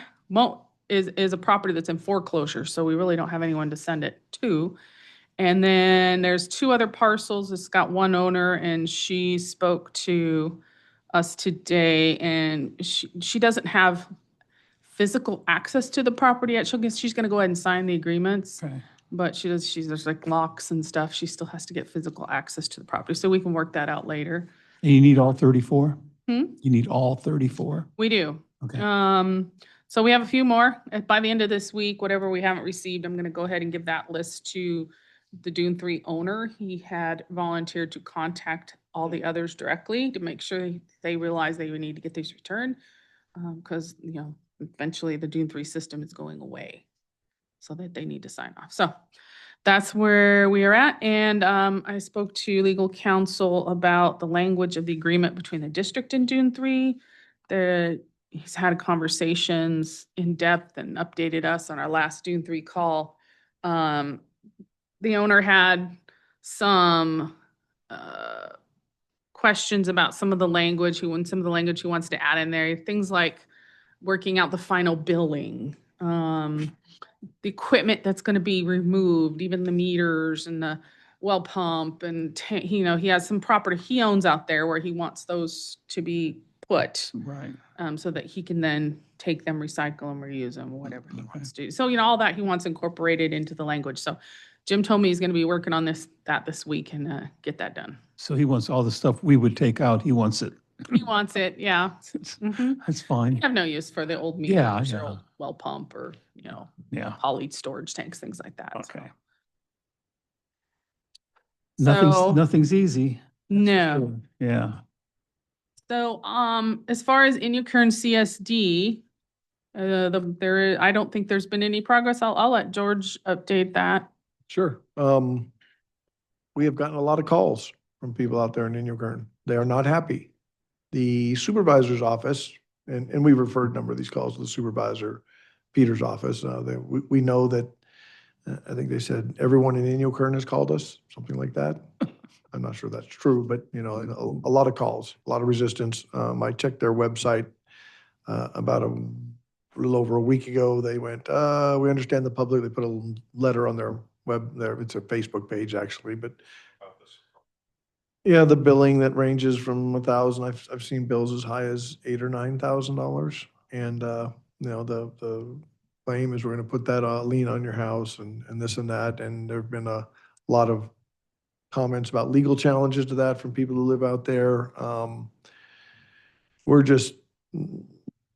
is a property that's in foreclosure, so we really don't have anyone to send it to. And then there's 2 other parcels. It's got one owner and she spoke to us today and she doesn't have physical access to the property yet. She's gonna go ahead and sign the agreements.
Okay.
But there's like locks and stuff. She still has to get physical access to the property, so we can work that out later.
And you need all 34?
Hmm?
You need all 34?
We do.
Okay.
So we have a few more. By the end of this week, whatever we haven't received, I'm gonna go ahead and give that list to the Dune 3 owner. He had volunteered to contact all the others directly to make sure they realize they would need to get these returned. Because, eventually the Dune 3 system is going away. So that they need to sign off. So that's where we are at. And I spoke to legal counsel about the language of the agreement between the district and Dune 3. He's had conversations in depth and updated us on our last Dune 3 call. The owner had some questions about some of the language, he wants to add in there, things like working out the final billing, the equipment that's going to be removed, even the meters and the well pump and, he has some property he owns out there where he wants those to be put.
Right.
So that he can then take them, recycle them, reuse them, whatever he wants to do. So, all that he wants incorporated into the language. So Jim told me he's going to be working on this week and get that done.
So he wants all the stuff we would take out. He wants it.
He wants it, yeah. Mhm.
That's fine.
I have no use for the old
Yeah,
meters or
yeah.
old well pump or,
Yeah.
poly storage tanks, things like that.
Okay.
So-
Nothing's easy.
No.
Yeah.
So, as far as Inukurn CSD, I don't think there's been any progress. I'll let George update that.
Sure. We have gotten a lot of calls from people out there in Inyokern. They are not happy. The supervisor's office and we referred a number of these calls to the supervisor, Peter's office. We know that, I think they said everyone in Inyo Kern has called us, something like that. I'm not sure that's true, but a lot of calls, a lot of resistance. I checked their website about a little over a week ago. They went, we understand the public. They put a letter on their it's a Facebook page actually, but yeah, the billing that ranges from 1,000. I've seen bills as high as $8,000 or $9,000, and the claim is we're going to put that lien on your house and this and that. And there've been a lot of comments about legal challenges to that from people who live out there. We're just,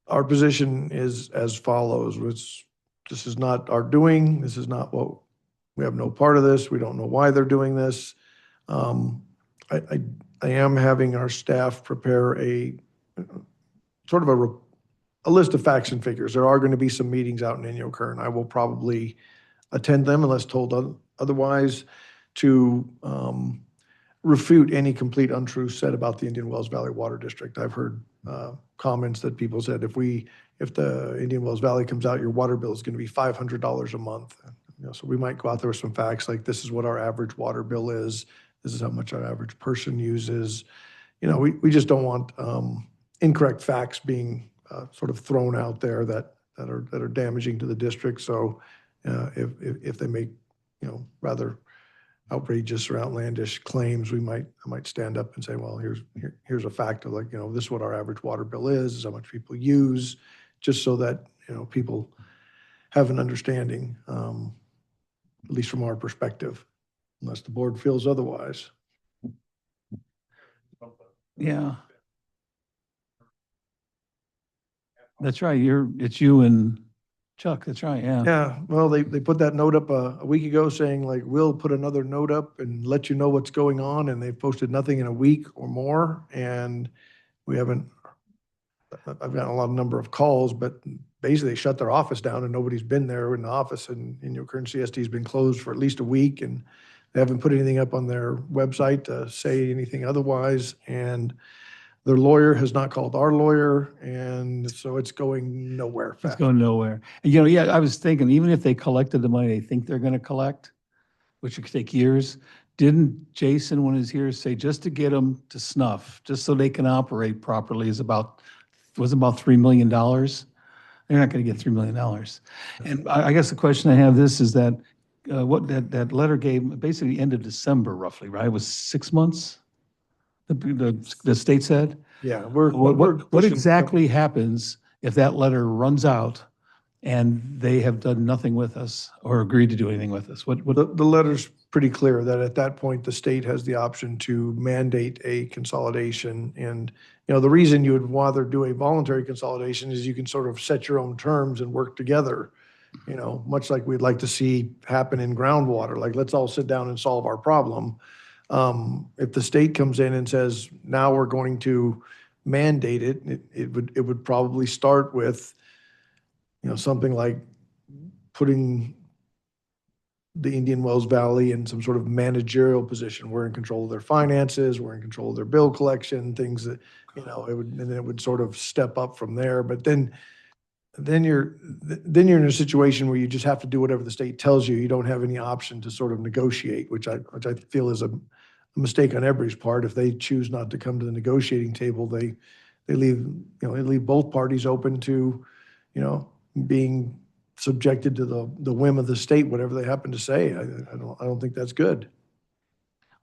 our position is as follows, which this is not our doing. This is not what, we have no part of this. We don't know why they're doing this. I am having our staff prepare a sort of a list of facts and figures. There are going to be some meetings out in Inyo Kern. I will probably attend them unless told otherwise, to refute any complete untruth said about the Indian Wells Valley Water District. I've heard comments that people said, if the Indian Wells Valley comes out, your water bill is going to be $500 a month. So we might go out there with some facts like, this is what our average water bill is. This is how much our average person uses. We just don't want incorrect facts being sort of thrown out there that are damaging to the district. So if they make rather outrageous or outlandish claims, I might stand up and say, well, here's a fact of this is what our average water bill is how much people use, just so that people have an understanding, at least from our perspective, unless the board feels otherwise.
Yeah. That's right. It's you and Chuck. That's right. Yeah.
Yeah, well, they put that note up a week ago saying we'll put another note up and let you know what's going on, and they've posted nothing in a week or more, and I've gotten a lot of number of calls, but basically they shut their office down and nobody's been there in the office, and current CSD has been closed for at least a week, and they haven't put anything up on their website to say anything otherwise, and their lawyer has not called our lawyer, and so it's going nowhere
It's
fast.
going nowhere. And, yeah, I was thinking, even if they collected the money they think they're going to collect, which could take years, didn't Jason, when he was here, say just to get them to snuff, just so they can operate properly, was about $3 million? They're not going to get $3 million. And I guess the question I have this is that what that letter gave, basically end of December roughly, right? It was 6 months? The state said?
Yeah, we're
What
pushing-
exactly happens if that letter runs out and they have done nothing with us or agreed to do anything with us? What,
The letter's pretty clear that at that point, the state has the option to mandate a consolidation. And, the reason you would rather do a voluntary consolidation is you can sort of set your own terms and work together, much like we'd like to see happen in groundwater. Like, let's all sit down and solve our problem. If the state comes in and says, now we're going to mandate it would probably start with, something like putting the Indian Wells Valley in some sort of managerial position. We're in control of their finances, we're in control of their bill collection, things that, and then it would sort of step up from there. But then you're in a situation where you just have to do whatever the state tells you. You don't have any option to sort of negotiate, which I feel is a mistake on everybody's part. If they choose not to come to the negotiating table, they leave, they leave both parties open to, being subjected to the whim of the state, whatever they happen to say. I don't think that's good.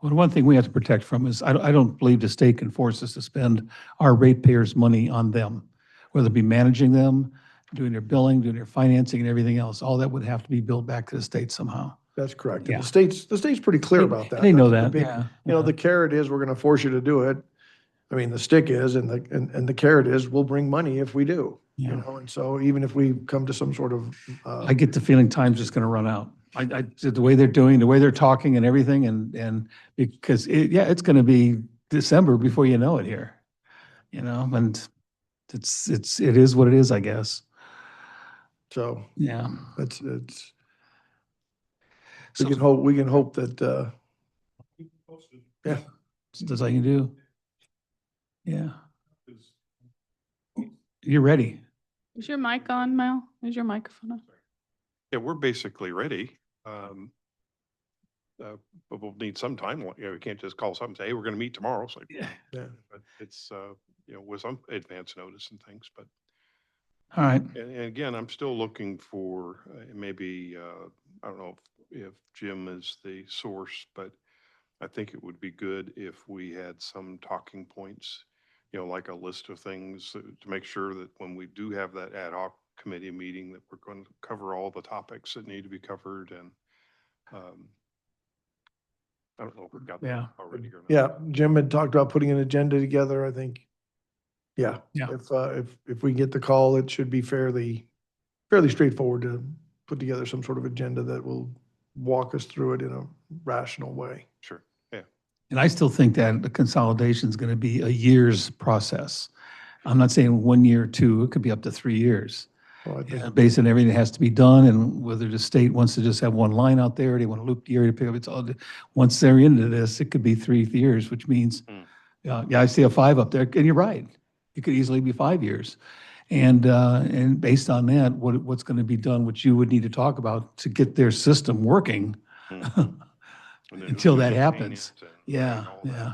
Well, one thing we have to protect from is, I don't believe the state can force us to spend our ratepayers' money on them, whether it be managing them, doing their billing, doing their financing and everything else. All that would have to be billed back to the state somehow.
That's correct.
Yeah.
And the state's pretty clear about that.
They know
That's
that,
the big-
yeah.
The carrot is, we're going to force you to do it. I mean, the stick is, and the carrot is, we'll bring money if we do.
Yeah.
And so even if we come to some sort of,
I get the feeling time's just gonna run out. The way they're doing, the way they're talking and everything, and because it's gonna be December before you know it here. And it is what it is, I guess.
so
Yeah.
it's,
So
we can hope that, yeah.
that's all you can do. Yeah. You're ready.
Is your mic on, Mel? Is your microphone on?
Yeah, we're basically ready. But we'll need some time. You know, we can't just call something and say, hey, we're going to meet tomorrow. It's like,
Yeah.
Yeah.
but it's, you know, with some advance notice and things, but,
All right.
and again, I'm still looking for maybe, I don't know if Jim is the source, but I think it would be good if we had some talking points, you know, like a list of things to make sure that when we do have that ad hoc committee meeting, that we're going to cover all the topics that need to be covered. And I don't know if we've got
Yeah.
that already or not.
Yeah, Jim had talked about putting an agenda together, I think. Yeah.
Yeah.
If we get the call, it should be fairly straightforward to put together some sort of agenda that will walk us through it in a rational way.
Sure. Yeah.
And I still think that the consolidation is going to be a year's process. I'm not saying 1 year or two, it could be up to 3 years.
So I think,
Based on everything that has to be done and whether the state wants to just have one line out there, they want to loop the area to pick up, it's all, once they're into this, it could be 3 years, which means,
Mm.
yeah, I see a 5 up there, and you're right. It could easily be 5 years. And based on that, what's going to be done, which you would need to talk about to get their system working
Mhm. And then
until
who's
that
gonna maintain
happens.
it and
Yeah,
all that.
yeah.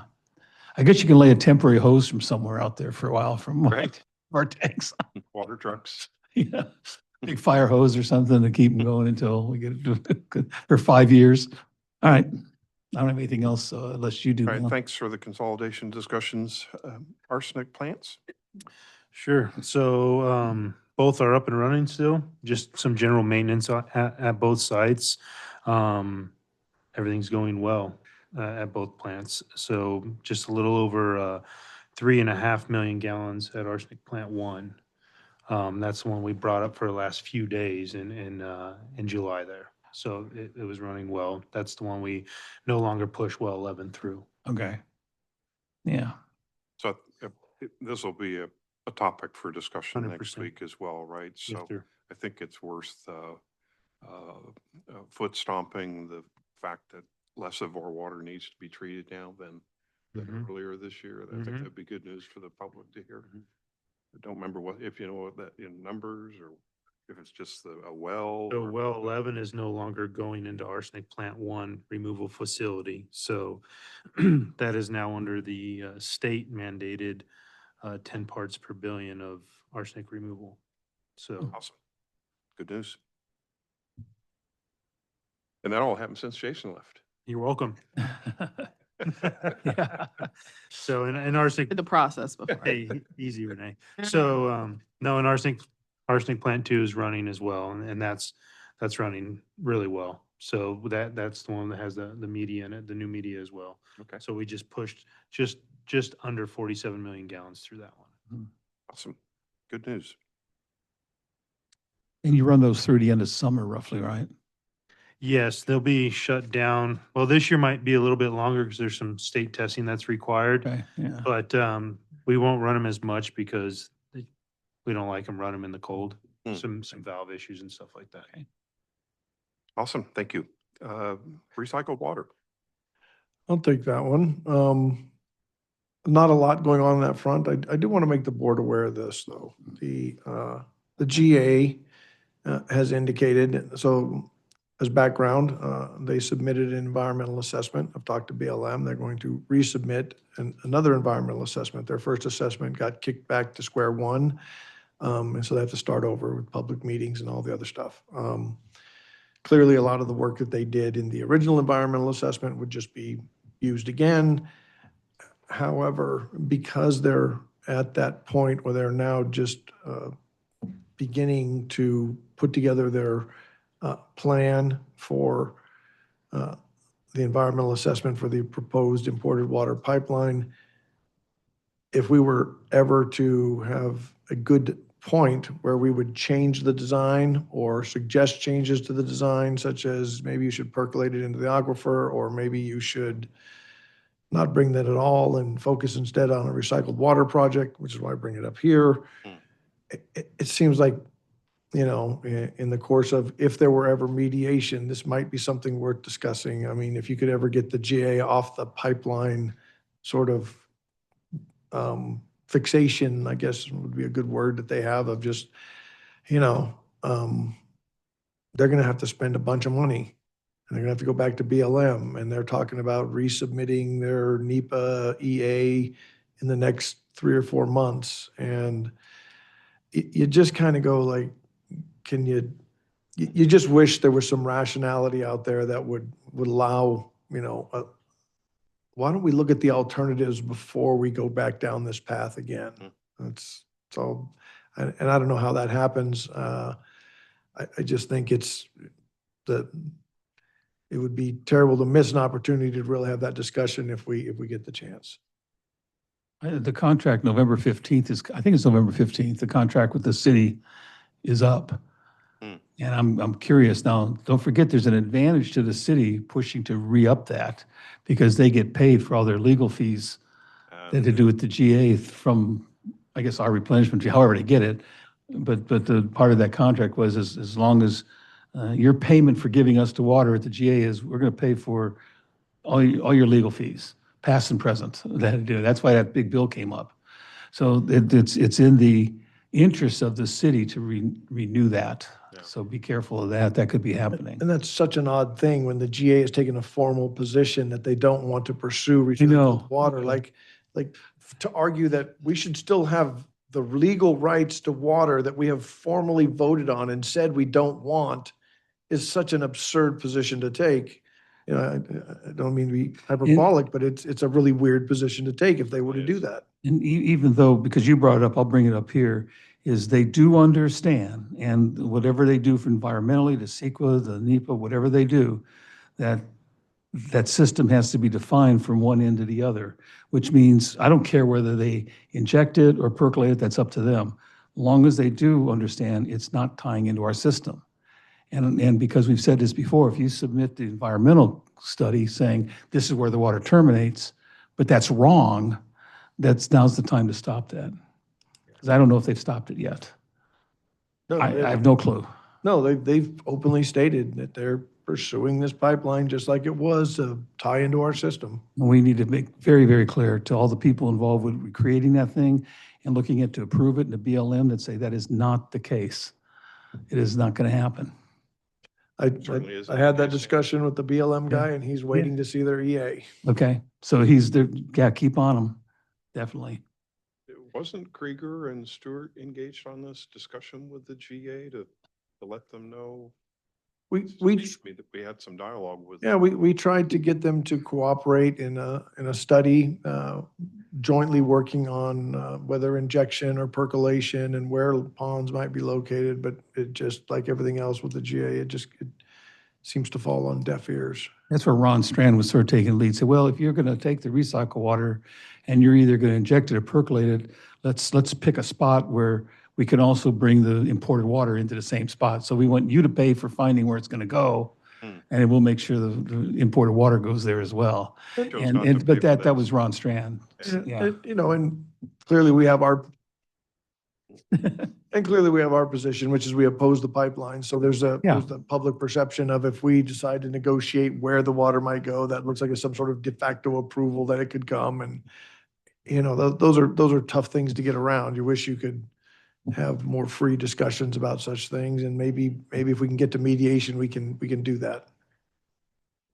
I guess you can lay a temporary hose from somewhere out there for a while from
Right.
our tanks.
Water trucks.
Yeah, big fire hose or something to keep them going until we get it to, for 5 years. All right. I don't have anything else unless you do.
All right.
Mel.
Thanks for the consolidation discussions. Arsenic plants.
Sure. So both are up and running still, just some general maintenance at both sites. Everything's going well at both plants. So just a little over 3.5 million gallons at arsenic plant 1. That's the one we brought up for the last few days in July there. So it was running well. That's the one we no longer push well 11 through.
Okay. Yeah.
So this will be a topic for discussion next
100%.
week as well, right?
Yes,
So
sir.
I think it's worth foot stomping the fact that less of our water needs to be treated now than
Mhm.
earlier this year. I think
Mhm.
that'd be good news for the public to hear. I don't remember if you know what that in numbers or if it's just a well.
So
or-
well 11 is no longer going into arsenic plant 1 removal facility. So that is now under the state mandated 10 parts per billion of arsenic removal. So
Awesome. Good news. And that all happened since Jason left.
you're welcome.
Yeah.
So in arsenic,
Did the process before.
hey, easy Renee. So no, in arsenic plant 2 is running as well, and that's running really well. So that's the one that has the media in it, the new media as well.
Okay.
So we just pushed just under 47 million gallons through that one.
Awesome. Good news.
And you run those through the end of summer roughly, right?
Yes, they'll be shut down. Well, this year might be a little bit longer because there's some state testing that's required.
Okay, yeah.
But we won't run them as much because we don't like them run them in the cold.
Hmm.
Some valve issues and stuff like that.
Awesome. Thank you. Recycled water.
I'll take that one. Not a lot going on that front. I do want to make the board aware of this, though. The GA has indicated, so as background, they submitted an environmental assessment. I've talked to BLM. They're going to resubmit another environmental assessment. Their first assessment got kicked back to square one. And so they have to start over with public meetings and all the other stuff. Clearly, a lot of the work that they did in the original environmental assessment would just be used again. However, because they're at that point where they're now just beginning to put together their plan for the environmental assessment for the proposed imported water pipeline, if we were ever to have a good point where we would change the design or suggest changes to the design, such as maybe you should percolate it into the aquifer, or maybe you should not bring that at all and focus instead on a recycled water project, which is why I bring it up here. It seems like, you know, in the course of, if there were ever mediation, this might be something worth discussing. I mean, if you could ever get the GA off the pipeline sort of fixation, I guess would be a good word that they have of just, you know, they're gonna have to spend a bunch of money. And they're gonna have to go back to BLM, and they're talking about resubmitting their NEPA EA in the next 3 or 4 months. And you just kind of go like, can you just wish there was some rationality out there that would allow, why don't we look at the alternatives before we go back down this path again? That's all. And I don't know how that happens. I just think it would be terrible to miss an opportunity to really have that discussion if we get the chance.
The contract, November 15th I think it's November 15th, the contract with the city is up. And I'm curious now, don't forget, there's an advantage to the city pushing to re-up that because they get paid for all their legal fees that to do with the GA from, I guess, our replenishment fee, however they get it. But the part of that contract was as long as your payment for giving us the water at the GA is, we're going to pay for all your legal fees, past and present. That's why that big bill came up. So it's in the interest of the city to renew that. So be careful of that. That could be happening.
And that's such an odd thing when the GA has taken a formal position that they don't want to pursue recycled water. Like to argue that we should still have the legal rights to water that we have formally voted on and said we don't want is such an absurd position to take. I don't mean to be hyperbolic, but it's a really weird position to take if they were to do that.
And even though, because you brought it up, I'll bring it up here, is they do understand, and whatever they do for environmentally, the CEQA, the NEPA, whatever they do, that system has to be defined from one end to the other, which means I don't care whether they inject it or percolate it, that's up to them. As long as they do understand it's not tying into our system. And because we've said this before, if you submit the environmental study saying this is where the water terminates, but that's wrong, now's the time to stop that. Because I don't know if they've stopped it yet.
No,
I have no clue.
No, they've openly stated that they're pursuing this pipeline just like it was to tie into our system.
We need to make very, very clear to all the people involved with creating that thing and looking at to approve it in the BLM that say that is not the case. It is not going to happen.
I had that discussion with the BLM guy, and he's waiting to see their EA.
Okay, so he's there. Yeah, keep on him, definitely.
Wasn't Krieger and Stewart engaged on this discussion with the GA to let them know?
We
That we had some dialogue with.
Yeah, we tried to get them to cooperate in a study, jointly working on whether injection or percolation and where ponds might be located, but it just, like everything else with the GA, it seems to fall on deaf ears.
That's where Ron Strand was sort of taking the lead. Say, well, if you're going to take the recycled water and you're either going to inject it or percolate it, let's pick a spot where we can also bring the imported water into the same spot. So we want you to pay for finding where it's going to go, and it will make sure the imported water goes there as well. But that was Ron Strand. Yeah.
And clearly we have our position, which is we oppose the pipeline. So there's the public perception of if we decide to negotiate where the water might go, that looks like it's some sort of de facto approval that it could come. And, those are tough things to get around. You wish you could have more free discussions about such things. And maybe if we can get to mediation, we can do that.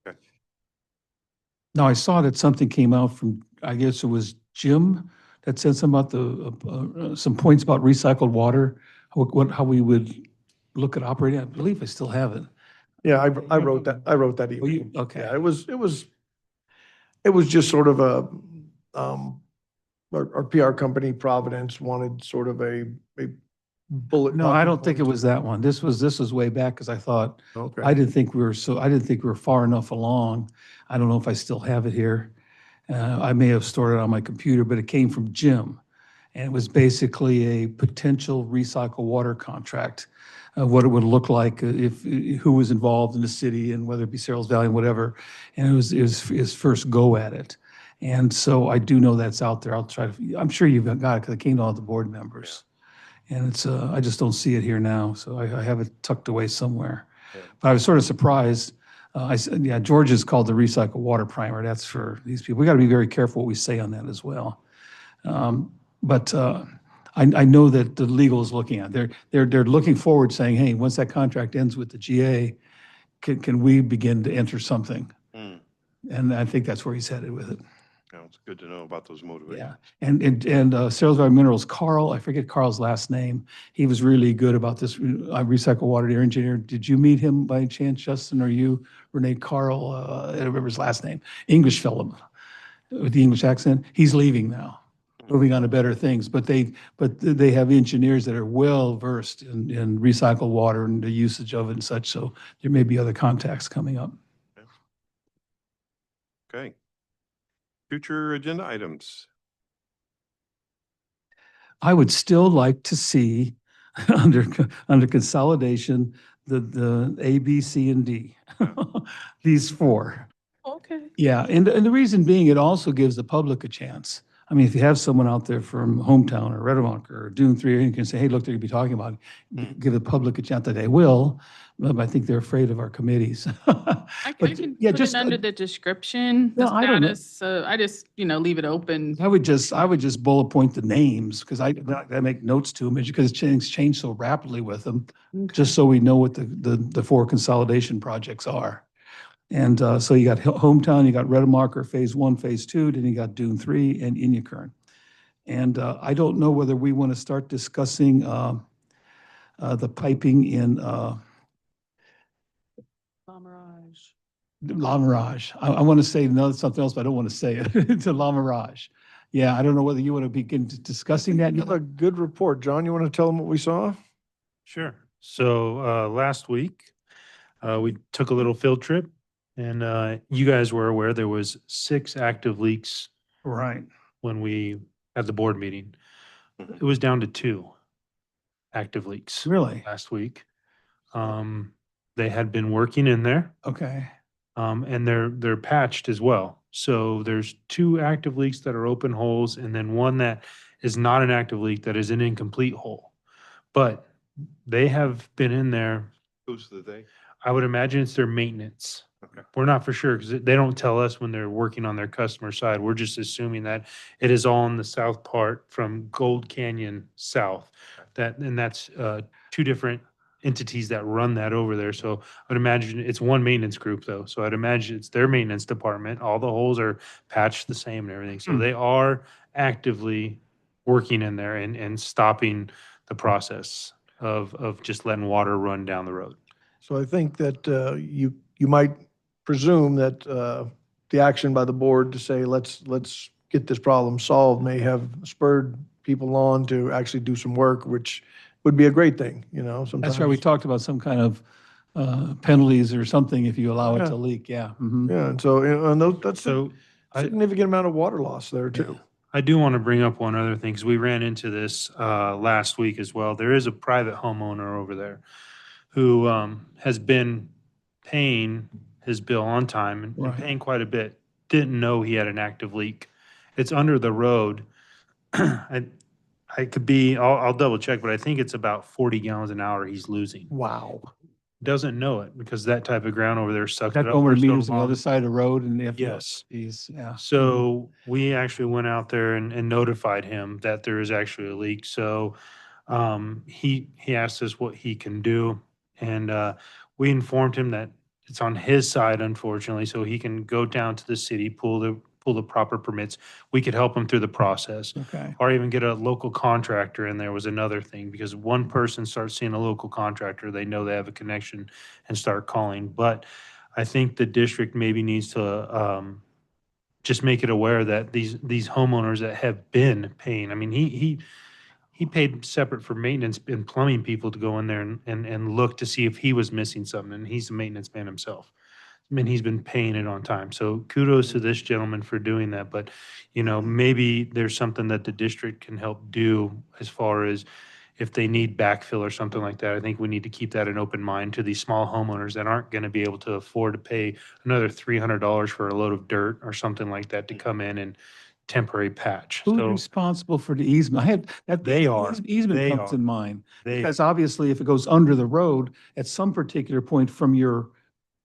Okay.
Now, I saw that something came out from, I guess it was Jim, that said something about some points about recycled water, how we would look at operating. I believe I still have it.
Yeah, I wrote that. I wrote that email.
Okay.
Yeah, it was just sort of our PR company, Providence, wanted sort of a bullet.
No, I don't think it was that one. This was way back because I thought,
Okay.
I didn't think we were far enough along. I don't know if I still have it here. I may have stored it on my computer, but it came from Jim. And it was basically a potential recycled water contract, what it would look like who was involved in the city and whether it be Searles Valley and whatever. And it was his first go at it. And so I do know that's out there. I'm sure you've got it because it came to all the board members. And it's, I just don't see it here now. So I have it tucked away somewhere.
Yeah.
But I was sort of surprised. I said, yeah, George is called the recycled water primer. That's for these people. We got to be very careful what we say on that as well. But I know that the legal is looking at, they're looking forward saying, hey, once that contract ends with the GA, can we begin to enter something?
Hmm.
And I think that's where he's headed with it.
Yeah, it's good to know about those motivations.
Yeah. And Sales Valley Minerals, Carl, I forget Carl's last name. He was really good about this recycle water air engineer. Did you meet him by chance, Justin, or you, Renee? Carl, I don't remember his last name, English fellow with the English accent. He's leaving now, moving on to better things. But they have engineers that are well versed in recycled water and the usage of it and such. So there may be other contacts coming up.
Okay. Future agenda items.
I would still like to see under, under consolidation, the A, B, C, and D. These four.
Okay.
Yeah, and the reason being, it also gives the public a chance. I mean, if you have someone out there from Hometown or Redmark or Dune 3, you can say, hey, look, they're gonna be talking about, it. Give the public a chance that they will, but I think they're afraid of our committees.
I
But,
can
yeah,
put
just,
it under the description, the
No, I don't know.
status, I just, leave it open.
I would just bullet point the names, because I make notes to them, because things change so rapidly with them, just so we know what the four consolidation projects are. And so you got Hometown, you got Redemarker Phase 1, Phase 2, then you got Dune 3 and Inyakern. And I don't know whether we want to start discussing the piping in La Mirage. I want to say something else, but I don't want to say it, to La Mirage. Yeah, I don't know whether you want to begin discussing that.
Another good report. John, you want to tell them what we saw?
Sure. So last week, we took a little field trip, and you guys were aware there was 6 active leaks
Right.
when we had the board meeting. It was down to 2 active leaks
Really?
last week. They had been working in there,
Okay.
and they're patched as well. So there's 2 active leaks that are open holes, and then one that is not an active leak, that is an incomplete hole. But they have been in there.
Who's the they?
I would imagine it's their maintenance.
Okay.
We're not for sure because they don't tell us when they're working on their customer side. We're just assuming that it is all in the south part from Gold Canyon south. That's 2 different entities that run that over there. So I would imagine it's one maintenance group though. So I'd imagine it's their maintenance department. All the holes are patched the same and everything. So they are actively working in there and stopping the process of just letting water run down the road.
So I think that you might presume that the action by the board to say, let's get this problem solved may have spurred people on to actually do some work, which would be a great thing, sometimes.
That's right. We talked about some kind of penalties or something if you allow it
Yeah.
to leak. Yeah. Mhm.
Yeah, and so, that's a
So I,
significant amount of water loss there too.
I do want to bring up one other thing because we ran into this last week as well. There is a private homeowner over there who has been paying his bill on time and
Right.
paying quite a bit. Didn't know he had an active leak. It's under the road. I could be, I'll double check, but I think it's about 40 gallons an hour he's losing.
Wow.
Doesn't know it because that type of ground over there sucked
That
it up
over
for so
meters on the
long.
other side of the road and they have.
Yes.
Geez, yeah.
So we actually went out there and notified him that there is actually a leak. So he asked us what he can do, and we informed him that it's on his side, unfortunately. So he can go down to the city, pull the proper permits. We could help him through the process,
Okay.
or even get a local contractor in there was another thing, because one person starts seeing a local contractor, they know they have a connection and start calling. But I think the district maybe needs to just make it aware that these homeowners that have been paying, I mean, he paid separate for maintenance and plumbing people to go in there and look to see if he was missing something, and he's a maintenance man himself. I mean, he's been paying it on time. So kudos to this gentleman for doing that. But, maybe there's something that the district can help do as far as if they need backfill or something like that. I think we need to keep that an open mind to these small homeowners that aren't going to be able to afford to pay another $300 for a load of dirt or something like that to come in and temporary patch.
Who's
So
responsible for the easement? I had that.
They are.
Easement
They
comes
are.
in mind.
they,
Because obviously if it goes under the road at some particular point from your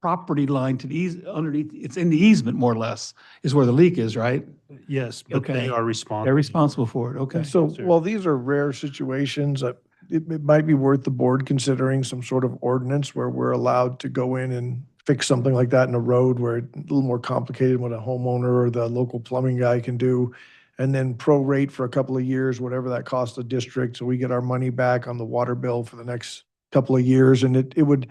property line to the eas, underneath, it's in the easement more or less, is where the leak is, right?
Yes, but they
Okay.
are responsible.
They're responsible for it, okay.
And so
Yes, sir.
while these are rare situations, it might be worth the board considering some sort of ordinance where we're allowed to go in and fix something like that in a road where it's a little more complicated what a homeowner or the local plumbing guy can do. And then prorate for a couple of years, whatever that costs the district, so we get our money back on the water bill for the next couple of years. And it would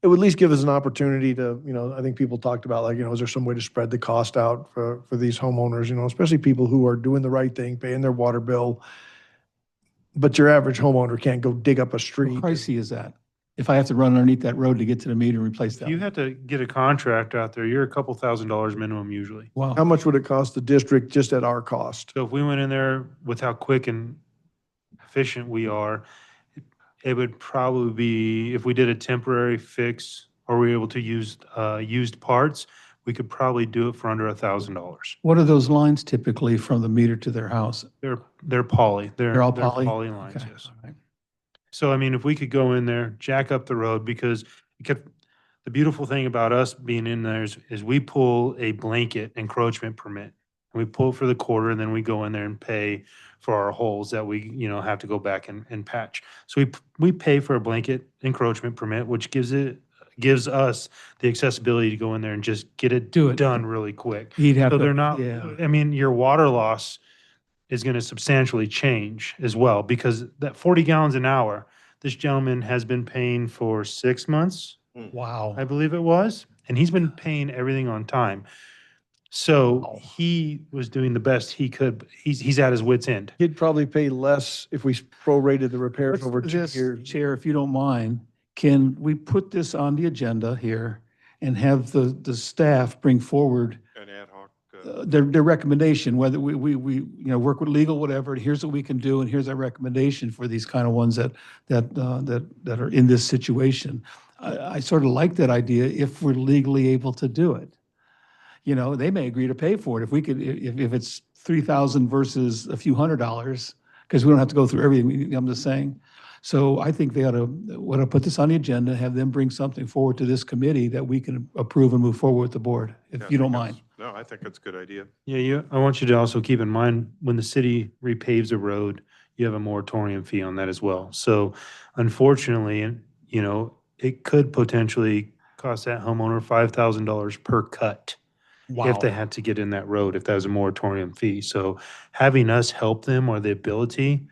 at least give us an opportunity to, I think people talked about like, is there some way to spread the cost out for these homeowners, especially people who are doing the right thing, paying their water bill. But your average homeowner can't go dig up a
How
street.
pricey is that? If I have to run underneath that road to get to the meter and replace
If you
that?
had to get a contract out there, you're a couple $1,000s minimum usually.
How
Wow,
much would it cost the district just at our cost?
So if we went in there with how quick and efficient we are, it would probably be, if we did a temporary fix or we were able to use used parts, we could probably do it for under $1,000.
what are those lines typically from the meter to their house?
They're poly.
They're all poly?
Poly lines,
Okay,
yes.
all right.
So, I mean, if we could go in there, jack up the road, because the beautiful thing about us being in there is we pull a blanket encroachment permit. We pull for the quarter and then we go in there and pay for our holes that we, have to go back and patch. So we pay for a blanket encroachment permit, which gives us the accessibility to go in there and just get it
Do it.
done really quick.
He'd have
So
to,
they're not,
yeah.
I mean, your water loss is going to substantially change as well, because that 40 gallons an hour, this gentleman has been paying for 6 months, I
Wow.
believe it was, and he's been paying everything on time. So
Wow.
he was doing the best he could. But he's at his wit's end.
He'd probably pay less if we prorated the repairs
Let's
over
do
2
this,
years.
Chair, if you don't mind, can we put this on the agenda here and have the staff bring forward
An ad hoc.
their recommendation, whether we work with legal, whatever, and here's what we can do, and here's our recommendation for these kind of ones that are in this situation. I sort of like that idea if we're legally able to do it. They may agree to pay for it if we could, if it's 3,000 versus a few $100s, because we don't have to go through everything, I'm just saying. So I think they ought to put this on the agenda, have them bring something forward to this committee that we can approve and move forward with the board,
Yeah, I
if you don't
think
mind.
that's- No, I think that's a good idea.
Yeah, I want you to also keep in mind, when the city repaves a road, you have a moratorium fee on that as well. So unfortunately, it could potentially cost that homeowner $5,000 per cut if they had to get in that road, if that was a moratorium fee. So having us help them, or the ability,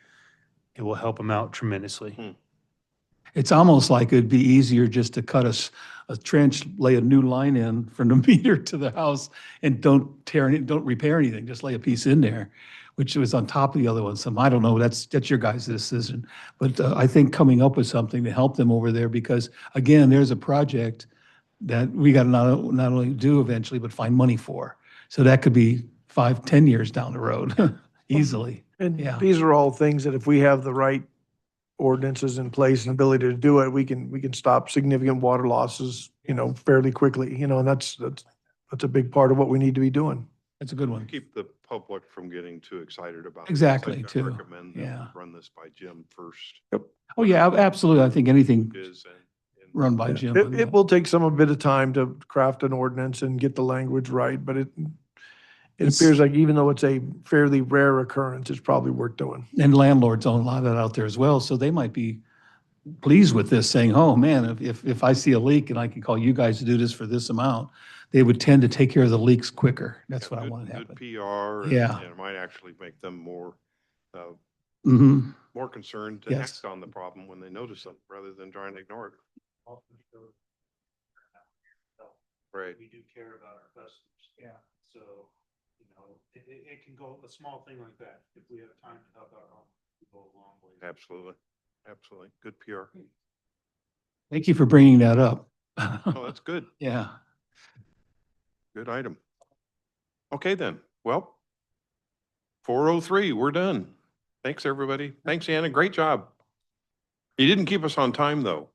it will help them out tremendously.
It's almost like it'd be easier just to cut a trench, lay a new line in from the meter to the house and don't repair anything, just lay a piece in there, which was on top of the other one. So I don't know, that's your guys' decision. But I think coming up with something to help them over there, because again, there's a project that we got to not only do eventually, but find money for. So that could be 5-10 years down the road, easily.
And
Yeah.
these are all things that if we have the right ordinances in place and ability to do it, we can stop significant water losses, fairly quickly, and that's a big part of what we need to be doing.
That's a good one.
Keep the public from getting too excited about. this.
Exactly,
I'd
too.
recommend that
Yeah.
we run this by Jim first.
Oh, yeah, absolutely. I think anything
Is and
run by Jim.
It will take some a bit of time to craft an ordinance and get the language right, but it
It's-
appears like even though it's a fairly rare occurrence, it's probably worth doing.
And landlords own a lot of that out there as well, so they might be pleased with this, saying, oh, man, if I see a leak and I can call you guys to do this for this amount, they would tend to take care of the leaks quicker. That's what I
good-
wanted to
good
happen.
PR.
Yeah.
And it might actually make them more
Mm-hmm.
concerned to
Yes.
act on the problem when they notice it, rather than trying to ignore it. Right.
We do care about our customers. Yeah. So, it can go, a small thing like that, if we have time to help out, it'll go a long way.
Absolutely. Absolutely. Good PR.
Thank you for bringing that up.
Oh, that's good.
Yeah.
Good item. Okay, then. Well, 4:03, we're done. Thanks, everybody. Thanks, Anna. Great job. You didn't keep us on time, though.